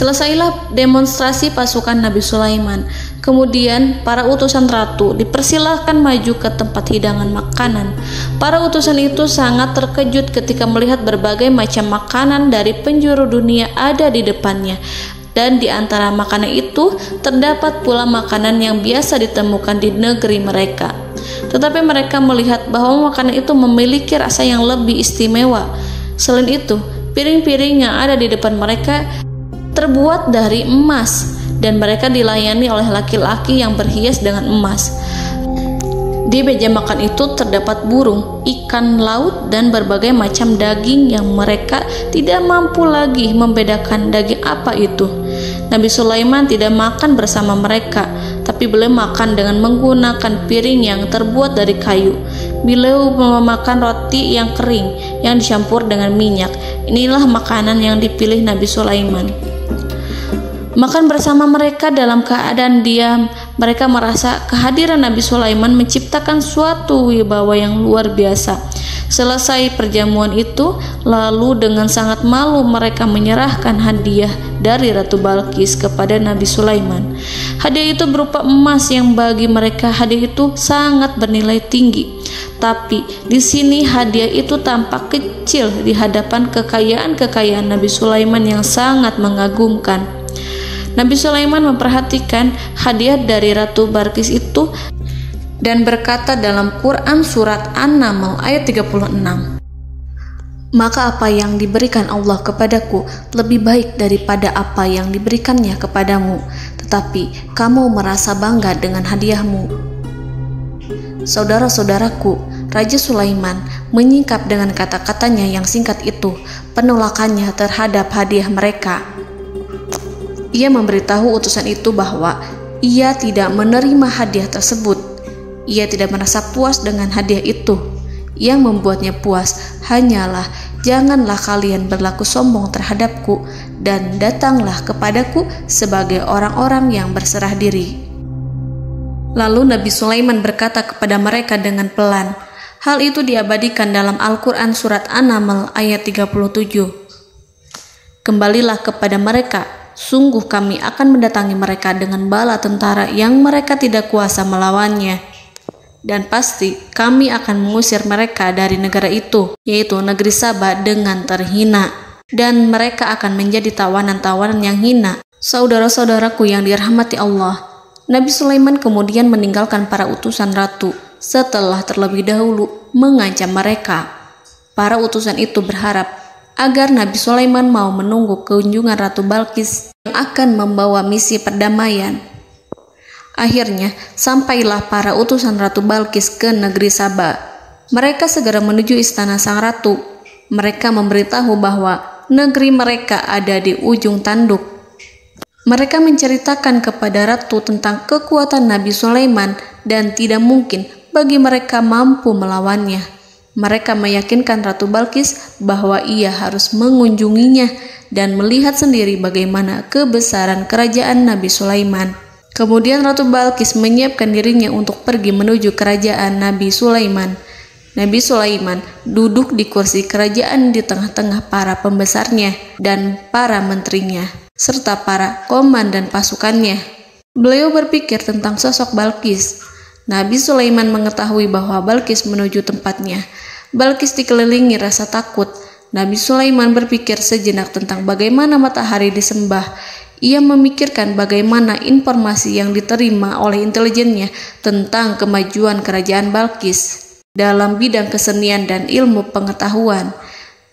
Selesailah demonstrasi pasukan Nabi Sulaiman. Kemudian para utusan ratu dipersilahkan maju ke tempat hidangan makanan. Para utusan itu sangat terkejut ketika melihat berbagai macam makanan dari penjuru dunia ada di depannya. Dan di antara makanan itu terdapat pula makanan yang biasa ditemukan di negeri mereka. Tetapi mereka melihat bahwa makanan itu memiliki rasa yang lebih istimewa. Selain itu, piring-piring yang ada di depan mereka terbuat dari emas dan mereka dilayani oleh laki-laki yang berhias dengan emas. Di meja makan itu terdapat burung, ikan laut, dan berbagai macam daging yang mereka tidak mampu lagi membedakan daging apa itu. Nabi Sulaiman tidak makan bersama mereka, tapi beliau makan dengan menggunakan piring yang terbuat dari kayu. Beliau memakan roti yang kering yang dicampur dengan minyak. Inilah makanan yang dipilih Nabi Sulaiman. Makan bersama mereka dalam keadaan diam, mereka merasa kehadiran Nabi Sulaiman menciptakan suatu wibawa yang luar biasa. Selesai perjamuan itu, lalu dengan sangat malu mereka menyerahkan hadiah dari Ratu Balqis kepada Nabi Sulaiman. Hadiah itu berupa emas yang bagi mereka hadiah itu sangat bernilai tinggi. Tapi di sini hadiah itu tampak kecil di hadapan kekayaan Nabi Sulaiman yang sangat mengagumkan. Nabi Sulaiman memperhatikan hadiah dari Ratu Balqis itu dan berkata dalam Quran surat An-Naml ayat 36, "Maka apa yang diberikan Allah kepadaku lebih baik daripada apa yang diberikannya kepadamu, tetapi kamu merasa bangga dengan hadiahmu." Saudara-saudaraku, Raja Sulaiman menyingkap dengan kata-katanya yang singkat itu penolakannya terhadap hadiah mereka. Ia memberitahu utusan itu bahwa ia tidak menerima hadiah tersebut. Ia tidak merasa puas dengan hadiah itu. Yang membuatnya puas hanyalah, janganlah kalian berlaku sombong terhadapku dan datanglah kepadaku sebagai orang-orang yang berserah diri. Lalu Nabi Sulaiman berkata kepada mereka dengan pelan. Hal itu diabadikan dalam Al-Quran surat An-Naml ayat 37. "Kembalilah kepada mereka, sungguh kami akan mendatangi mereka dengan bala tentara yang mereka tidak kuasa melawannya. Dan pasti kami akan mengusir mereka dari negara itu, yaitu negeri Saba, dengan terhina. Dan mereka akan menjadi tawanan-tawanan yang hina." Saudara-saudaraku yang dirahmati Allah, Nabi Sulaiman kemudian meninggalkan para utusan ratu setelah terlebih dahulu mengancam mereka. Para utusan itu berharap agar Nabi Sulaiman mau menunggu kunjungan Ratu Balqis yang akan membawa misi perdamaian. Akhirnya, sampailah para utusan Ratu Balqis ke negeri Saba. Mereka segera menuju istana sang ratu. Mereka memberitahu bahwa negeri mereka ada di ujung tanduk. Mereka menceritakan kepada ratu tentang kekuatan Nabi Sulaiman dan tidak mungkin bagi mereka mampu melawannya. Mereka meyakinkan Ratu Balqis bahwa ia harus mengunjunginya dan melihat sendiri bagaimana kebesaran kerajaan Nabi Sulaiman. Kemudian Ratu Balqis menyiapkan dirinya untuk pergi menuju kerajaan Nabi Sulaiman. Nabi Sulaiman duduk di kursi kerajaan di tengah-tengah para pembesarnya dan para menterinya, serta para komandan pasukannya. Beliau berpikir tentang sosok Balqis. Nabi Sulaiman mengetahui bahwa Balqis menuju tempatnya. Balqis dikelilingi rasa takut. Nabi Sulaiman berpikir sejenak tentang bagaimana matahari disembah. Ia memikirkan bagaimana informasi yang diterima oleh intelijennya tentang kemajuan kerajaan Balqis dalam bidang kesenian dan ilmu pengetahuan.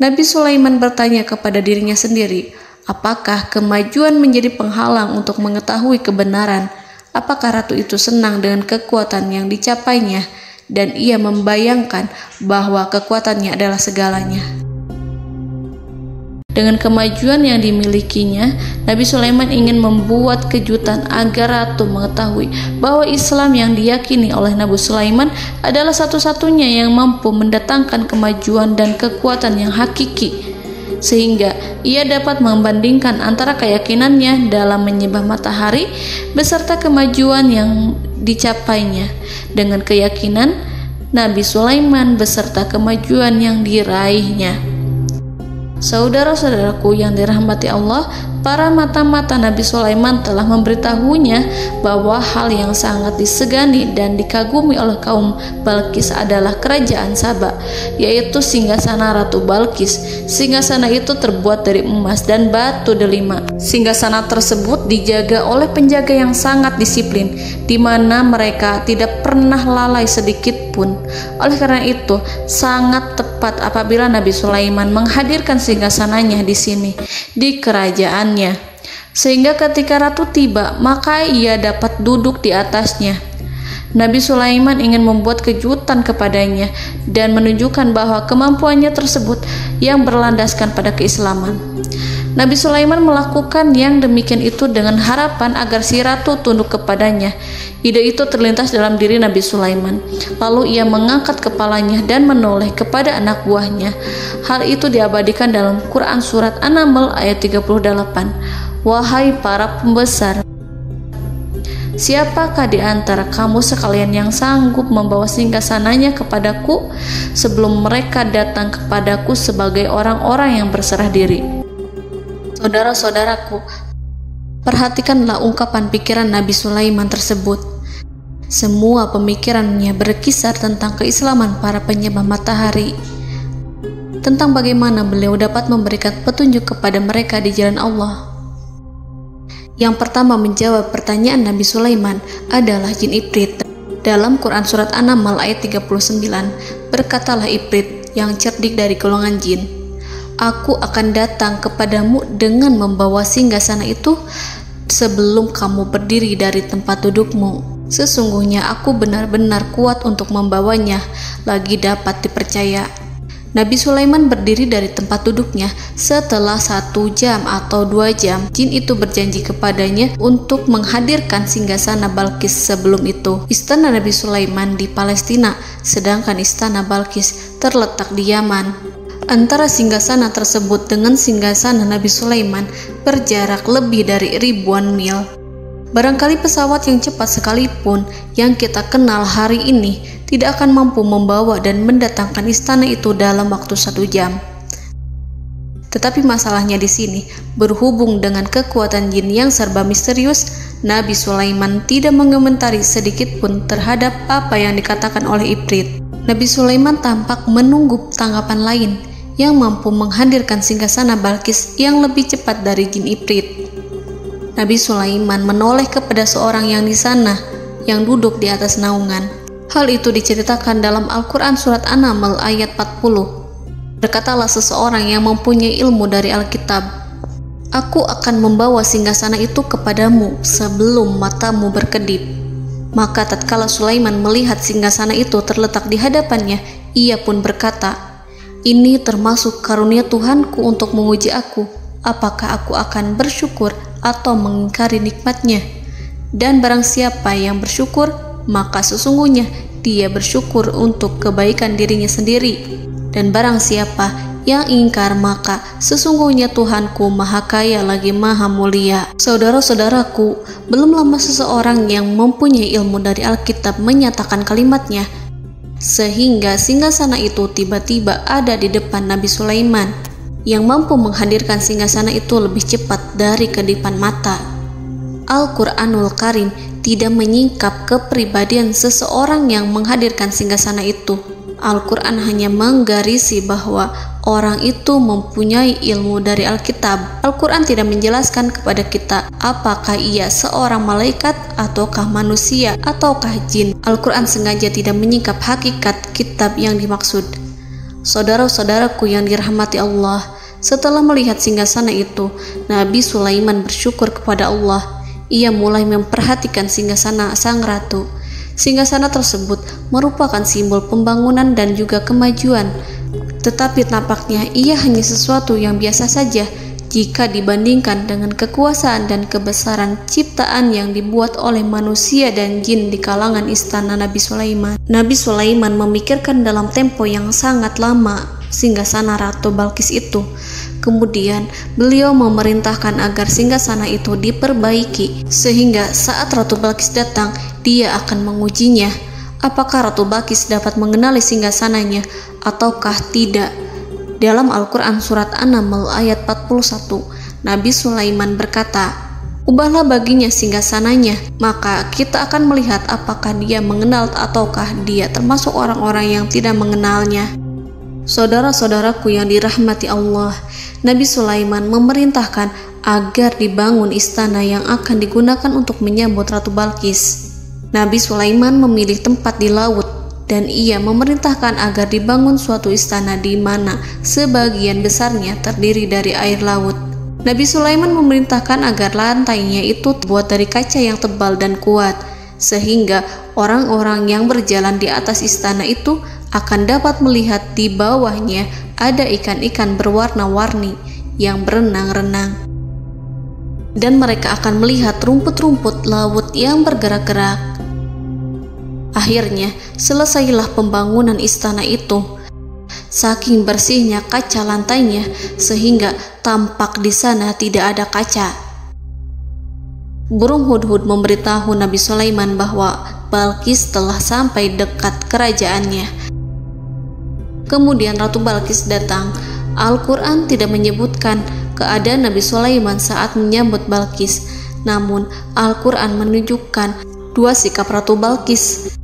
Nabi Sulaiman bertanya kepada dirinya sendiri, apakah kemajuan menjadi penghalang untuk mengetahui kebenaran? Apakah ratu itu senang dengan kekuatan yang dicapainya? Dan ia membayangkan bahwa kekuatannya adalah segalanya. Dengan kemajuan yang dimilikinya, Nabi Sulaiman ingin membuat kejutan agar ratu mengetahui bahwa Islam yang diyakini oleh Nabi Sulaiman adalah satu-satunya yang mampu mendatangkan kemajuan dan kekuatan yang hakiki, sehingga ia dapat membandingkan antara keyakinannya dalam menyembah matahari beserta kemajuan yang dicapainya dengan keyakinan Nabi Sulaiman beserta kemajuan yang diraihnya. Saudara-saudaraku yang dirahmati Allah, para mata-mata Nabi Sulaiman telah memberitahunya bahwa hal yang sangat disegani dan dikagumi oleh kaum Balqis adalah kerajaan Saba, yaitu singgasana Ratu Balqis. Singgasana itu terbuat dari emas dan batu delima. Singgasana tersebut dijaga oleh penjaga yang sangat disiplin, di mana mereka tidak pernah lalai sedikit pun. Oleh karena itu, sangat tepat apabila Nabi Sulaiman menghadirkan singgasananya di sini, di kerajaannya. sehingga ketika ratu tiba, maka ia dapat duduk di atasnya. Nabi Sulaiman ingin membuat kejutan kepadanya dan menunjukkan bahwa kemampuannya tersebut yang berlandaskan pada keislaman. Nabi Sulaiman melakukan yang demikian itu dengan harapan agar si ratu tunduk kepadanya. Ide itu terlintas dalam diri Nabi Sulaiman. Lalu ia mengangkat kepalanya dan menoleh kepada anak buahnya. Hal itu diabadikan dalam Quran Surat An-Naml ayat 38. Wahai para pembesar, siapakah di antara kamu sekalian yang sanggup membawa singgasananya kepadaku sebelum mereka datang kepadaku sebagai orang-orang yang berserah diri? Saudara-saudaraku, perhatikanlah ungkapan pikiran Nabi Sulaiman tersebut. Semua pemikirannya berkisar tentang keislaman para penyembah matahari, tentang bagaimana beliau dapat memberikan petunjuk kepada mereka di jalan Allah. Yang pertama menjawab pertanyaan Nabi Sulaiman adalah jin Ifrit. Dalam Quran Surat An-Naml ayat 39, berkatalah Ifrit yang cerdik dari golongan jin, "Aku akan datang kepadamu dengan membawa singgasana itu sebelum kamu berdiri dari tempat dudukmu. Sesungguhnya aku benar-benar kuat untuk membawanya, lagi dapat dipercaya." Nabi Sulaiman berdiri dari tempat duduknya. Setelah 1 jam atau 2 jam, jin itu berjanji kepadanya untuk menghadirkan singgasana Balkis. Sebelum itu, istana Nabi Sulaiman di Palestina, sedangkan istana Balkis terletak di Yaman. Antara singgasana tersebut dengan singgasana Nabi Sulaiman berjarak lebih dari ribuan mil. Barangkali pesawat yang cepat sekalipun yang kita kenal hari ini tidak akan mampu membawa dan mendatangkan istana itu dalam waktu 1 jam. Tetapi masalahnya di sini, berhubung dengan kekuatan jin yang serba misterius, Nabi Sulaiman tidak mengomentari sedikit pun terhadap apa yang dikatakan oleh Ifrit. Nabi Sulaiman tampak menunggu tanggapan lain yang mampu menghadirkan singgasana Balkis yang lebih cepat dari jin Ifrit. Nabi Sulaiman menoleh kepada seorang yang di sana, yang duduk di atas naungan. Hal itu diceritakan dalam Al-Quran Surat An-Naml ayat 40. Berkatalah seseorang yang mempunyai ilmu dari Alkitab, "Aku akan membawa singgasana itu kepadamu sebelum matamu berkedip." Maka tatkala Sulaiman melihat singgasana itu terletak di hadapannya, ia pun berkata, "Ini termasuk karunia Tuhanku untuk menguji aku. Apakah aku akan bersyukur atau mengingkari nikmatnya? Dan barang siapa yang bersyukur, maka sesungguhnya dia bersyukur untuk kebaikan dirinya sendiri. Dan barang siapa yang ingkar, maka sesungguhnya Tuhanku maha kaya lagi maha mulia." Saudara-saudaraku, belum lama seseorang yang mempunyai ilmu dari Alkitab menyatakan kalimatnya, sehingga singgasana itu tiba-tiba ada di depan Nabi Sulaiman, yang mampu menghadirkan singgasana itu lebih cepat dari kedipan mata. Al-Quranul Karim tidak menyingkap kepribadian seseorang yang menghadirkan singgasana itu. Al-Quran hanya menggarisi bahwa orang itu mempunyai ilmu dari Alkitab. Al-Quran tidak menjelaskan kepada kita apakah ia seorang malaikat ataukah manusia ataukah jin. Al-Quran sengaja tidak menyingkap hakikat kitab yang dimaksud. Saudara-saudaraku yang dirahmati Allah, setelah melihat singgasana itu, Nabi Sulaiman bersyukur kepada Allah. Ia mulai memperhatikan singgasana sang ratu. Singgasana tersebut merupakan simbol pembangunan dan juga kemajuan, tetapi tampaknya ia hanya sesuatu yang biasa saja jika dibandingkan dengan kekuasaan dan kebesaran ciptaan yang dibuat oleh manusia dan jin di kalangan istana Nabi Sulaiman. Nabi Sulaiman memikirkan dalam tempo yang sangat lama singgasana Ratu Balkis itu. Kemudian beliau memerintahkan agar singgasana itu diperbaiki, sehingga saat Ratu Balkis datang, dia akan mengujinya. Apakah Ratu Balkis dapat mengenali singgasananya ataukah tidak? Dalam Al-Quran Surat An-Naml ayat 41, Nabi Sulaiman berkata, "Ubahlah baginya singgasananya, maka kita akan melihat apakah dia mengenal ataukah dia termasuk orang-orang yang tidak mengenalnya." Saudara-saudaraku yang dirahmati Allah, Nabi Sulaiman memerintahkan agar dibangun istana yang akan digunakan untuk menyambut Ratu Balkis. Nabi Sulaiman memilih tempat di laut, dan ia memerintahkan agar dibangun suatu istana di mana sebagian besarnya terdiri dari air laut. Nabi Sulaiman memerintahkan agar lantainya itu terbuat dari kaca yang tebal dan kuat, sehingga orang-orang yang berjalan di atas istana itu akan dapat melihat di bawahnya ada ikan-ikan berwarna-warni yang berenang-renang. Dan mereka akan melihat rumput-rumput laut yang bergerak-gerak. Akhirnya, selesailah pembangunan istana itu. Saking bersihnya kaca lantainya, sehingga tampak di sana tidak ada kaca. Burung hudhud memberitahu Nabi Sulaiman bahwa Balqis telah sampai dekat kerajaannya. Kemudian Ratu Balqis datang. Al-Quran tidak menyebutkan keadaan Nabi Sulaiman saat menyambut Balqis, namun Al-Quran menunjukkan dua sikap Ratu Balqis.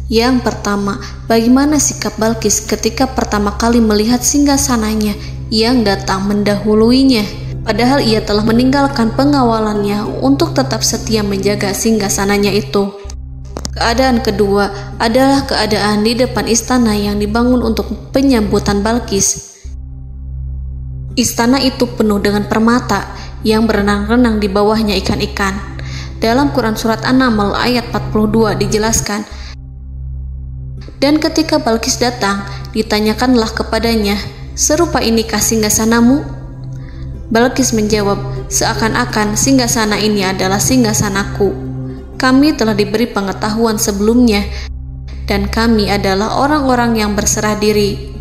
Yang pertama, bagaimana sikap Balqis ketika pertama kali melihat singgasananya yang datang mendahuluinya, padahal ia telah meninggalkan pengawalannya untuk tetap setia menjaga singgasananya itu. Keadaan kedua adalah keadaan di depan istana yang dibangun untuk penyambutan Balqis. Istana itu penuh dengan permata yang berenang-renang di bawahnya ikan-ikan. Dalam Quran Surat An-Naml ayat 42 dijelaskan, dan ketika Balqis datang, ditanyakanlah kepadanya, "Serupa inikah singgasanamu?" Balqis menjawab, "Seakan-akan singgasana ini adalah singgasanaku. Kami telah diberi pengetahuan sebelumnya, dan kami adalah orang-orang yang berserah diri."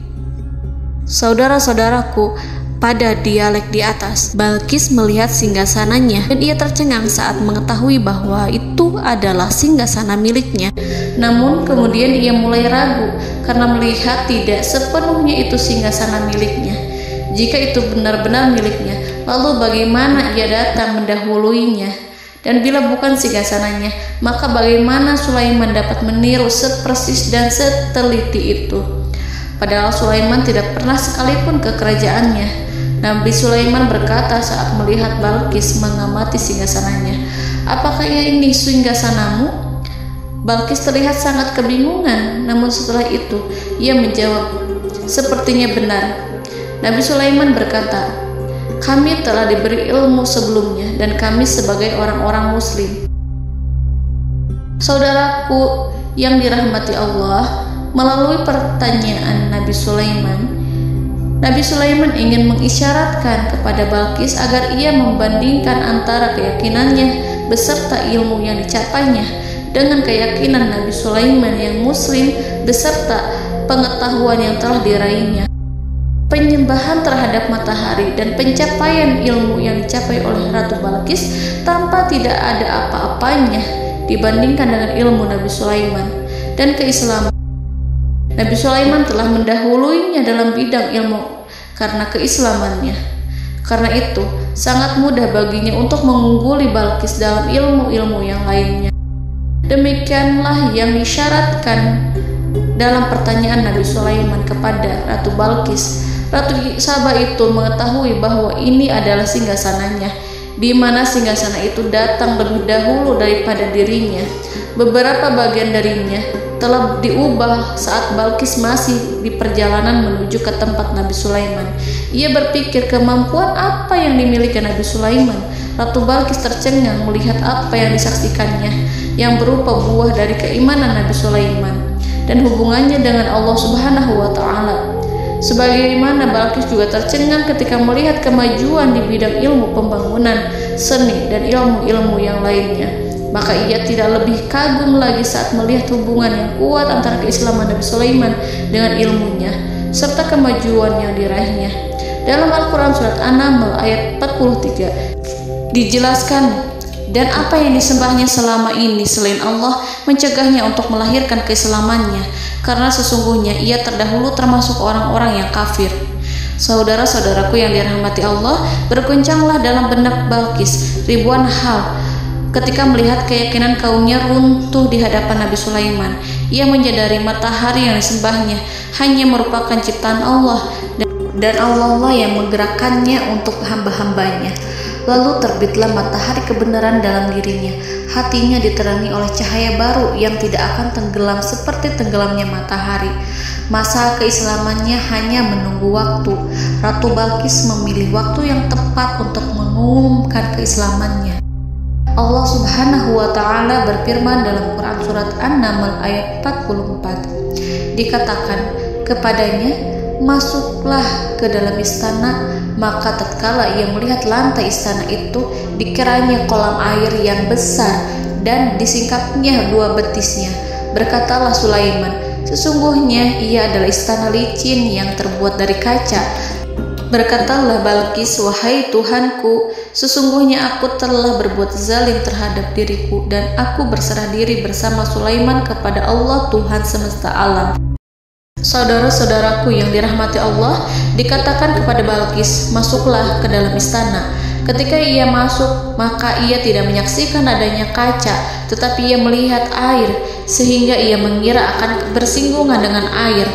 Saudara-saudaraku, pada dialek di atas, Balqis melihat singgasananya dan ia tercengang saat mengetahui bahwa itu adalah singgasana miliknya. Namun kemudian ia mulai ragu karena melihat tidak sepenuhnya itu singgasana miliknya. Jika itu benar-benar miliknya, lalu bagaimana ia datang mendahuluinya? Dan bila bukan singgasananya, maka bagaimana Sulaiman dapat meniru sepersis dan seteliti itu? Padahal Sulaiman tidak pernah sekalipun ke kerajaannya. Nabi Sulaiman berkata saat melihat Balqis mengamati singgasananya, "Apakah ini singgasanamu?" Balqis terlihat sangat kebingungan, namun setelah itu ia menjawab, "Sepertinya benar." Nabi Sulaiman berkata, "Kami telah diberi ilmu sebelumnya dan kami sebagai orang-orang muslim." Saudaraku yang dirahmati Allah, melalui pertanyaan Nabi Sulaiman ingin mengisyaratkan kepada Balqis agar ia membandingkan antara keyakinannya beserta ilmu yang dicapainya dengan keyakinan Nabi Sulaiman yang muslim beserta pengetahuan yang telah diraihnya. Penyembahan terhadap matahari dan pencapaian ilmu yang dicapai oleh Ratu Balqis tanpa tidak ada apa-apanya dibandingkan dengan ilmu Nabi Sulaiman dan keislaman. Nabi Sulaiman telah mendahuluinya dalam bidang ilmu karena keislamannya. Karena itu, sangat mudah baginya untuk mengungguli Balqis dalam ilmu-ilmu yang lainnya. Demikianlah yang disyaratkan dalam pertanyaan Nabi Sulaiman kepada Ratu Balqis. Ratu Saba itu mengetahui bahwa ini adalah singgasananya, di mana singgasana itu datang lebih dahulu daripada dirinya. Beberapa bagian darinya telah diubah saat Balqis masih di perjalanan menuju ke tempat Nabi Sulaiman. Ia berpikir kemampuan apa yang dimiliki Nabi Sulaiman. Ratu Balqis tercengang melihat apa yang disaksikannya, yang berupa buah dari keimanan Nabi Sulaiman dan hubungannya dengan Allah Subhanahu wa Ta'ala. Sebagaimana Balqis juga tercengang ketika melihat kemajuan di bidang ilmu pembangunan, seni, dan ilmu-ilmu yang lainnya. Maka ia tidak lebih kagum lagi saat melihat hubungan yang kuat antara keislaman Nabi Sulaiman dengan ilmunya serta kemajuan yang diraihnya. Dalam Al-Quran Surat An-Naml ayat 43 dijelaskan, dan apa yang disembahnya selama ini selain Allah mencegahnya untuk melahirkan keislamannya, karena sesungguhnya ia terdahulu termasuk orang-orang yang kafir. Saudara-saudaraku yang dirahmati Allah, berguncanglah dalam benak Balqis ribuan hal ketika melihat keyakinan kaumnya runtuh di hadapan Nabi Sulaiman. Ia menyadari matahari yang disembahnya hanya merupakan ciptaan Allah, dan Allah lah yang menggerakkannya untuk hamba-hambanya. Lalu terbitlah matahari kebenaran dalam dirinya. Hatinya diterangi oleh cahaya baru yang tidak akan tenggelam seperti tenggelamnya matahari. Masa keislamannya hanya menunggu waktu. Ratu Balqis memilih waktu yang tepat untuk mengumumkan keislamannya. Allah Subhanahu wa Ta'ala berfirman dalam Quran Surat An-Naml ayat 44. Dikatakan kepadanya, masuklah ke dalam istana. Maka tatkala ia melihat lantai istana itu, dikiranya kolam air yang besar dan disingkapnya 2 betisnya. Berkatalah Sulaiman, sesungguhnya ia adalah istana licin yang terbuat dari kaca. Berkatalah Balqis, wahai Tuhanku, sesungguhnya aku telah berbuat zalim terhadap diriku dan aku berserah diri bersama Sulaiman kepada Allah Tuhan semesta alam. Saudara-saudaraku yang dirahmati Allah, dikatakan kepada Balqis, masuklah ke dalam istana. Ketika ia masuk, maka ia tidak menyaksikan adanya kaca, tetapi ia melihat air, sehingga ia mengira akan bersinggungan dengan air.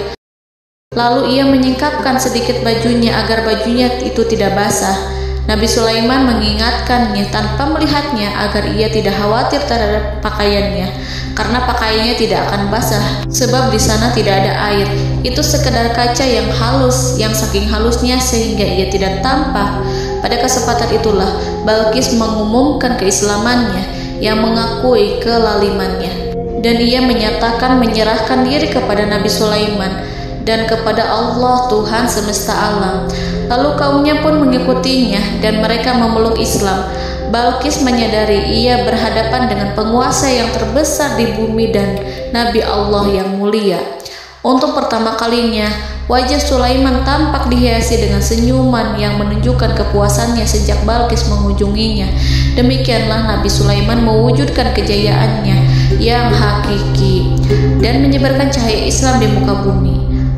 Lalu ia menyingkapkan sedikit bajunya agar bajunya itu tidak basah. Nabi Sulaiman mengingatkannya tanpa melihatnya agar ia tidak khawatir terhadap pakaiannya, karena pakaiannya tidak akan basah sebab di sana tidak ada air. Itu sekedar kaca yang halus, yang saking halusnya sehingga ia tidak tampak. Pada kesempatan itulah Balqis mengumumkan keislamannya yang mengakui kelalimannya, dan ia menyatakan menyerahkan diri kepada Nabi Sulaiman dan kepada Allah Tuhan semesta alam. Lalu kaumnya pun mengikutinya dan mereka memeluk Islam. Balqis menyadari ia berhadapan dengan penguasa yang terbesar di bumi dan Nabi Allah yang mulia. Untuk pertama kalinya, wajah Sulaiman tampak dihiasi dengan senyuman yang menunjukkan kepuasannya sejak Balqis mengunjunginya. Demikianlah Nabi Sulaiman mewujudkan kejayaannya yang hakiki dan menyebarkan cahaya Islam di muka bumi.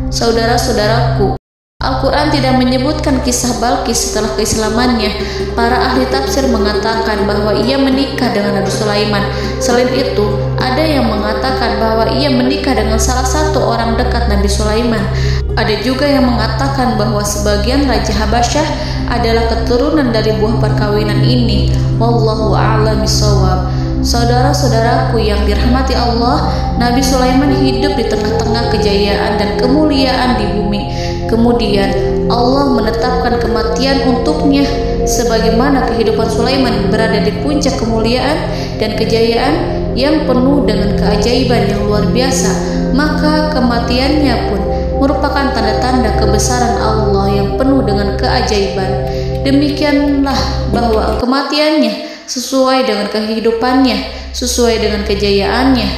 Saudara-saudaraku, Al-Quran tidak menyebutkan kisah Balqis setelah keislamannya. Para ahli tafsir mengatakan bahwa ia menikah dengan Nabi Sulaiman. Selain itu, ada yang mengatakan bahwa ia menikah dengan salah satu orang dekat Nabi Sulaiman. Ada juga yang mengatakan bahwa sebagian Raja Habasyah adalah keturunan dari buah perkawinan ini. Wallahu a'lam bishawab. Saudara-saudaraku yang dirahmati Allah, Nabi Sulaiman hidup di tengah-tengah kejayaan dan kemuliaan di bumi. Kemudian Allah menetapkan kematian untuknya, sebagaimana kehidupan Sulaiman berada di puncak kemuliaan dan kejayaan yang penuh dengan keajaiban yang luar biasa, maka kematiannya pun merupakan tanda-tanda kebesaran Allah yang penuh dengan keajaiban. Demikianlah bahwa kematiannya sesuai dengan kehidupannya, sesuai dengan kejayaannya.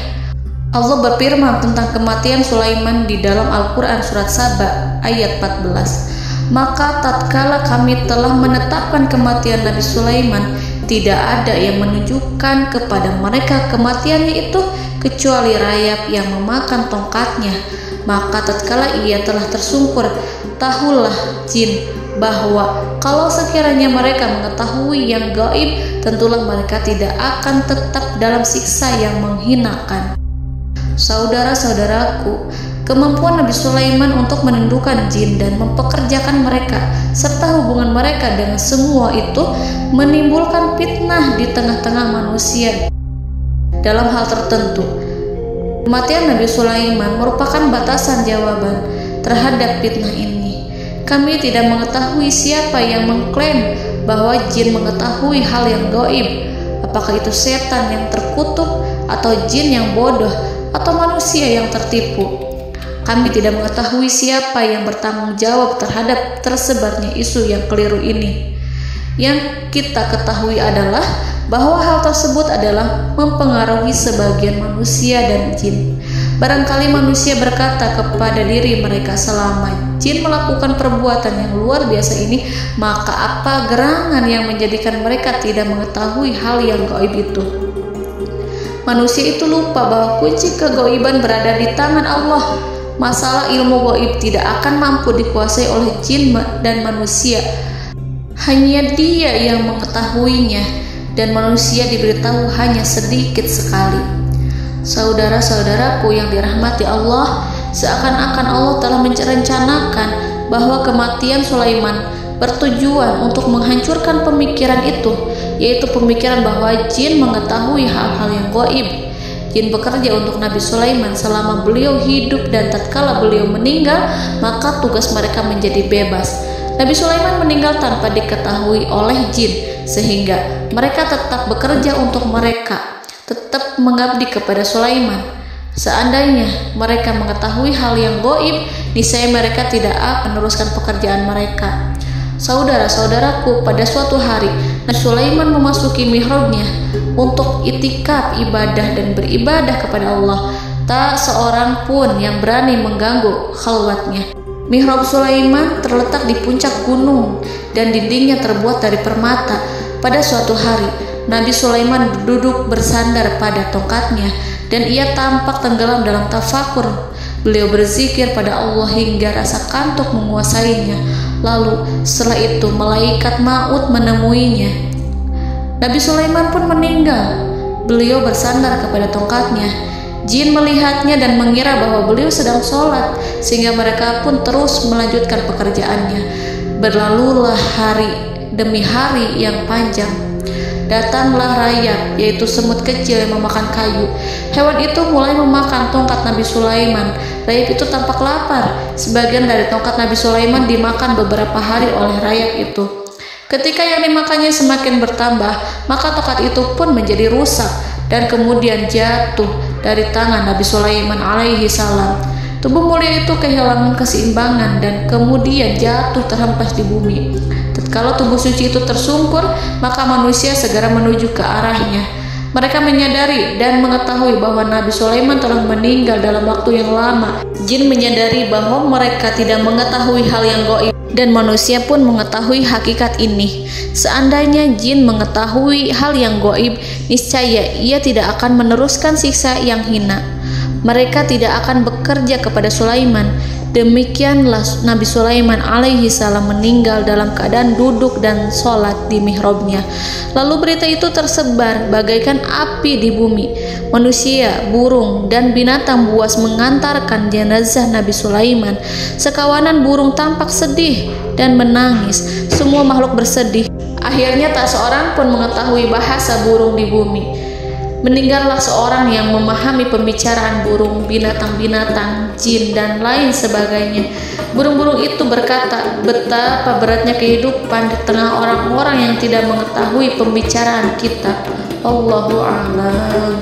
Allah berfirman tentang kematian Sulaiman di dalam Al-Quran Surat Saba ayat 14. Maka tatkala kami telah menetapkan kematian Nabi Sulaiman, tidak ada yang menunjukkan kepada mereka kematiannya itu kecuali rayap yang memakan tongkatnya. Maka tatkala ia telah tersungkur, tahulah jin bahwa kalau sekiranya mereka mengetahui yang gaib, tentulah mereka tidak akan tetap dalam siksa yang menghinakan. Saudara-saudaraku, kemampuan Nabi Sulaiman untuk menundukkan jin dan mempekerjakan mereka serta hubungan mereka dengan semua itu menimbulkan fitnah di tengah-tengah manusia dalam hal tertentu. Kematian Nabi Sulaiman merupakan batasan jawaban terhadap fitnah ini. Kami tidak mengetahui siapa yang mengklaim bahwa jin mengetahui hal yang gaib. Apakah itu setan yang terkutuk, atau jin yang bodoh, atau manusia yang tertipu? Kami tidak mengetahui siapa yang bertanggung jawab terhadap tersebarnya isu yang keliru ini. Yang kita ketahui adalah bahwa hal tersebut adalah mempengaruhi sebagian manusia dan jin. Barangkali manusia berkata kepada diri mereka, selama jin melakukan perbuatan yang luar biasa ini, maka apa gerangan yang menjadikan mereka tidak mengetahui hal yang gaib itu? Manusia itu lupa bahwa kunci kegaiban berada di tangan Allah. Masalah ilmu gaib tidak akan mampu dikuasai oleh jin dan manusia. Hanya Dia yang mengetahuinya, dan manusia diberitahu hanya sedikit sekali. Saudara-saudaraku yang dirahmati Allah, seakan-akan Allah telah merencanakan bahwa kematian Sulaiman bertujuan untuk menghancurkan pemikiran itu, yaitu pemikiran bahwa jin mengetahui hal-hal yang gaib. Jin bekerja untuk Nabi Sulaiman selama beliau hidup, dan tatkala beliau meninggal, maka tugas mereka menjadi bebas. Nabi Sulaiman meninggal tanpa diketahui oleh jin, sehingga mereka tetap bekerja untuk mereka, tetap mengabdi kepada Sulaiman. Seandainya mereka mengetahui hal yang gaib, niscaya mereka tidak akan meneruskan pekerjaan mereka. Saudara-saudaraku, pada suatu hari Nabi Sulaiman memasuki mihrabnya untuk itikaf ibadah dan beribadah kepada Allah. Tak seorang pun yang berani mengganggu khalwatnya. Mihrab Sulaiman terletak di puncak gunung dan dindingnya terbuat dari permata. Pada suatu hari, Nabi Sulaiman duduk bersandar pada tongkatnya dan ia tampak tenggelam dalam tafakur. Beliau berzikir pada Allah hingga rasa kantuk menguasainya. Lalu setelah itu malaikat maut menemuinya. Nabi Sulaiman pun meninggal. Beliau bersandar kepada tongkatnya. Jin melihatnya dan mengira bahwa beliau sedang sholat, sehingga mereka pun terus melanjutkan pekerjaannya. Berlalulah hari demi hari yang panjang. Datanglah rayap, yaitu semut kecil yang memakan kayu. Hewan itu mulai memakan tongkat Nabi Sulaiman. Rayap itu tampak lapar. Sebagian dari tongkat Nabi Sulaiman dimakan beberapa hari oleh rayap itu. Ketika yang dimakannya semakin bertambah, maka tongkat itu pun menjadi rusak dan kemudian jatuh dari tangan Nabi Sulaiman alaihi salam. Tubuh mulia itu kehilangan keseimbangan dan kemudian jatuh terhempas di bumi. Tatkala tubuh suci itu tersungkur, maka manusia segera menuju ke arahnya. Mereka menyadari dan mengetahui bahwa Nabi Sulaiman telah meninggal dalam waktu yang lama. Jin menyadari bahwa mereka tidak mengetahui hal yang gaib, dan manusia pun mengetahui hakikat ini. Seandainya jin mengetahui hal yang gaib, niscaya ia tidak akan meneruskan siksa yang hina. Mereka tidak akan bekerja kepada Sulaiman. Demikianlah Nabi Sulaiman alaihi salam meninggal dalam keadaan duduk dan sholat di mihrabnya. Lalu berita itu tersebar bagaikan api di bumi. Manusia, burung, dan binatang buas mengantarkan jenazah Nabi Sulaiman. Sekawanan burung tampak sedih dan menangis. Semua makhluk bersedih. Akhirnya tak seorang pun mengetahui bahasa burung di bumi. Meninggallah seorang yang memahami pembicaraan burung, binatang-binatang, jin, dan lain sebagainya. Burung-burung itu berkata, betapa beratnya kehidupan di tengah orang-orang yang tidak mengetahui pembicaraan kita. Allahu a'lam.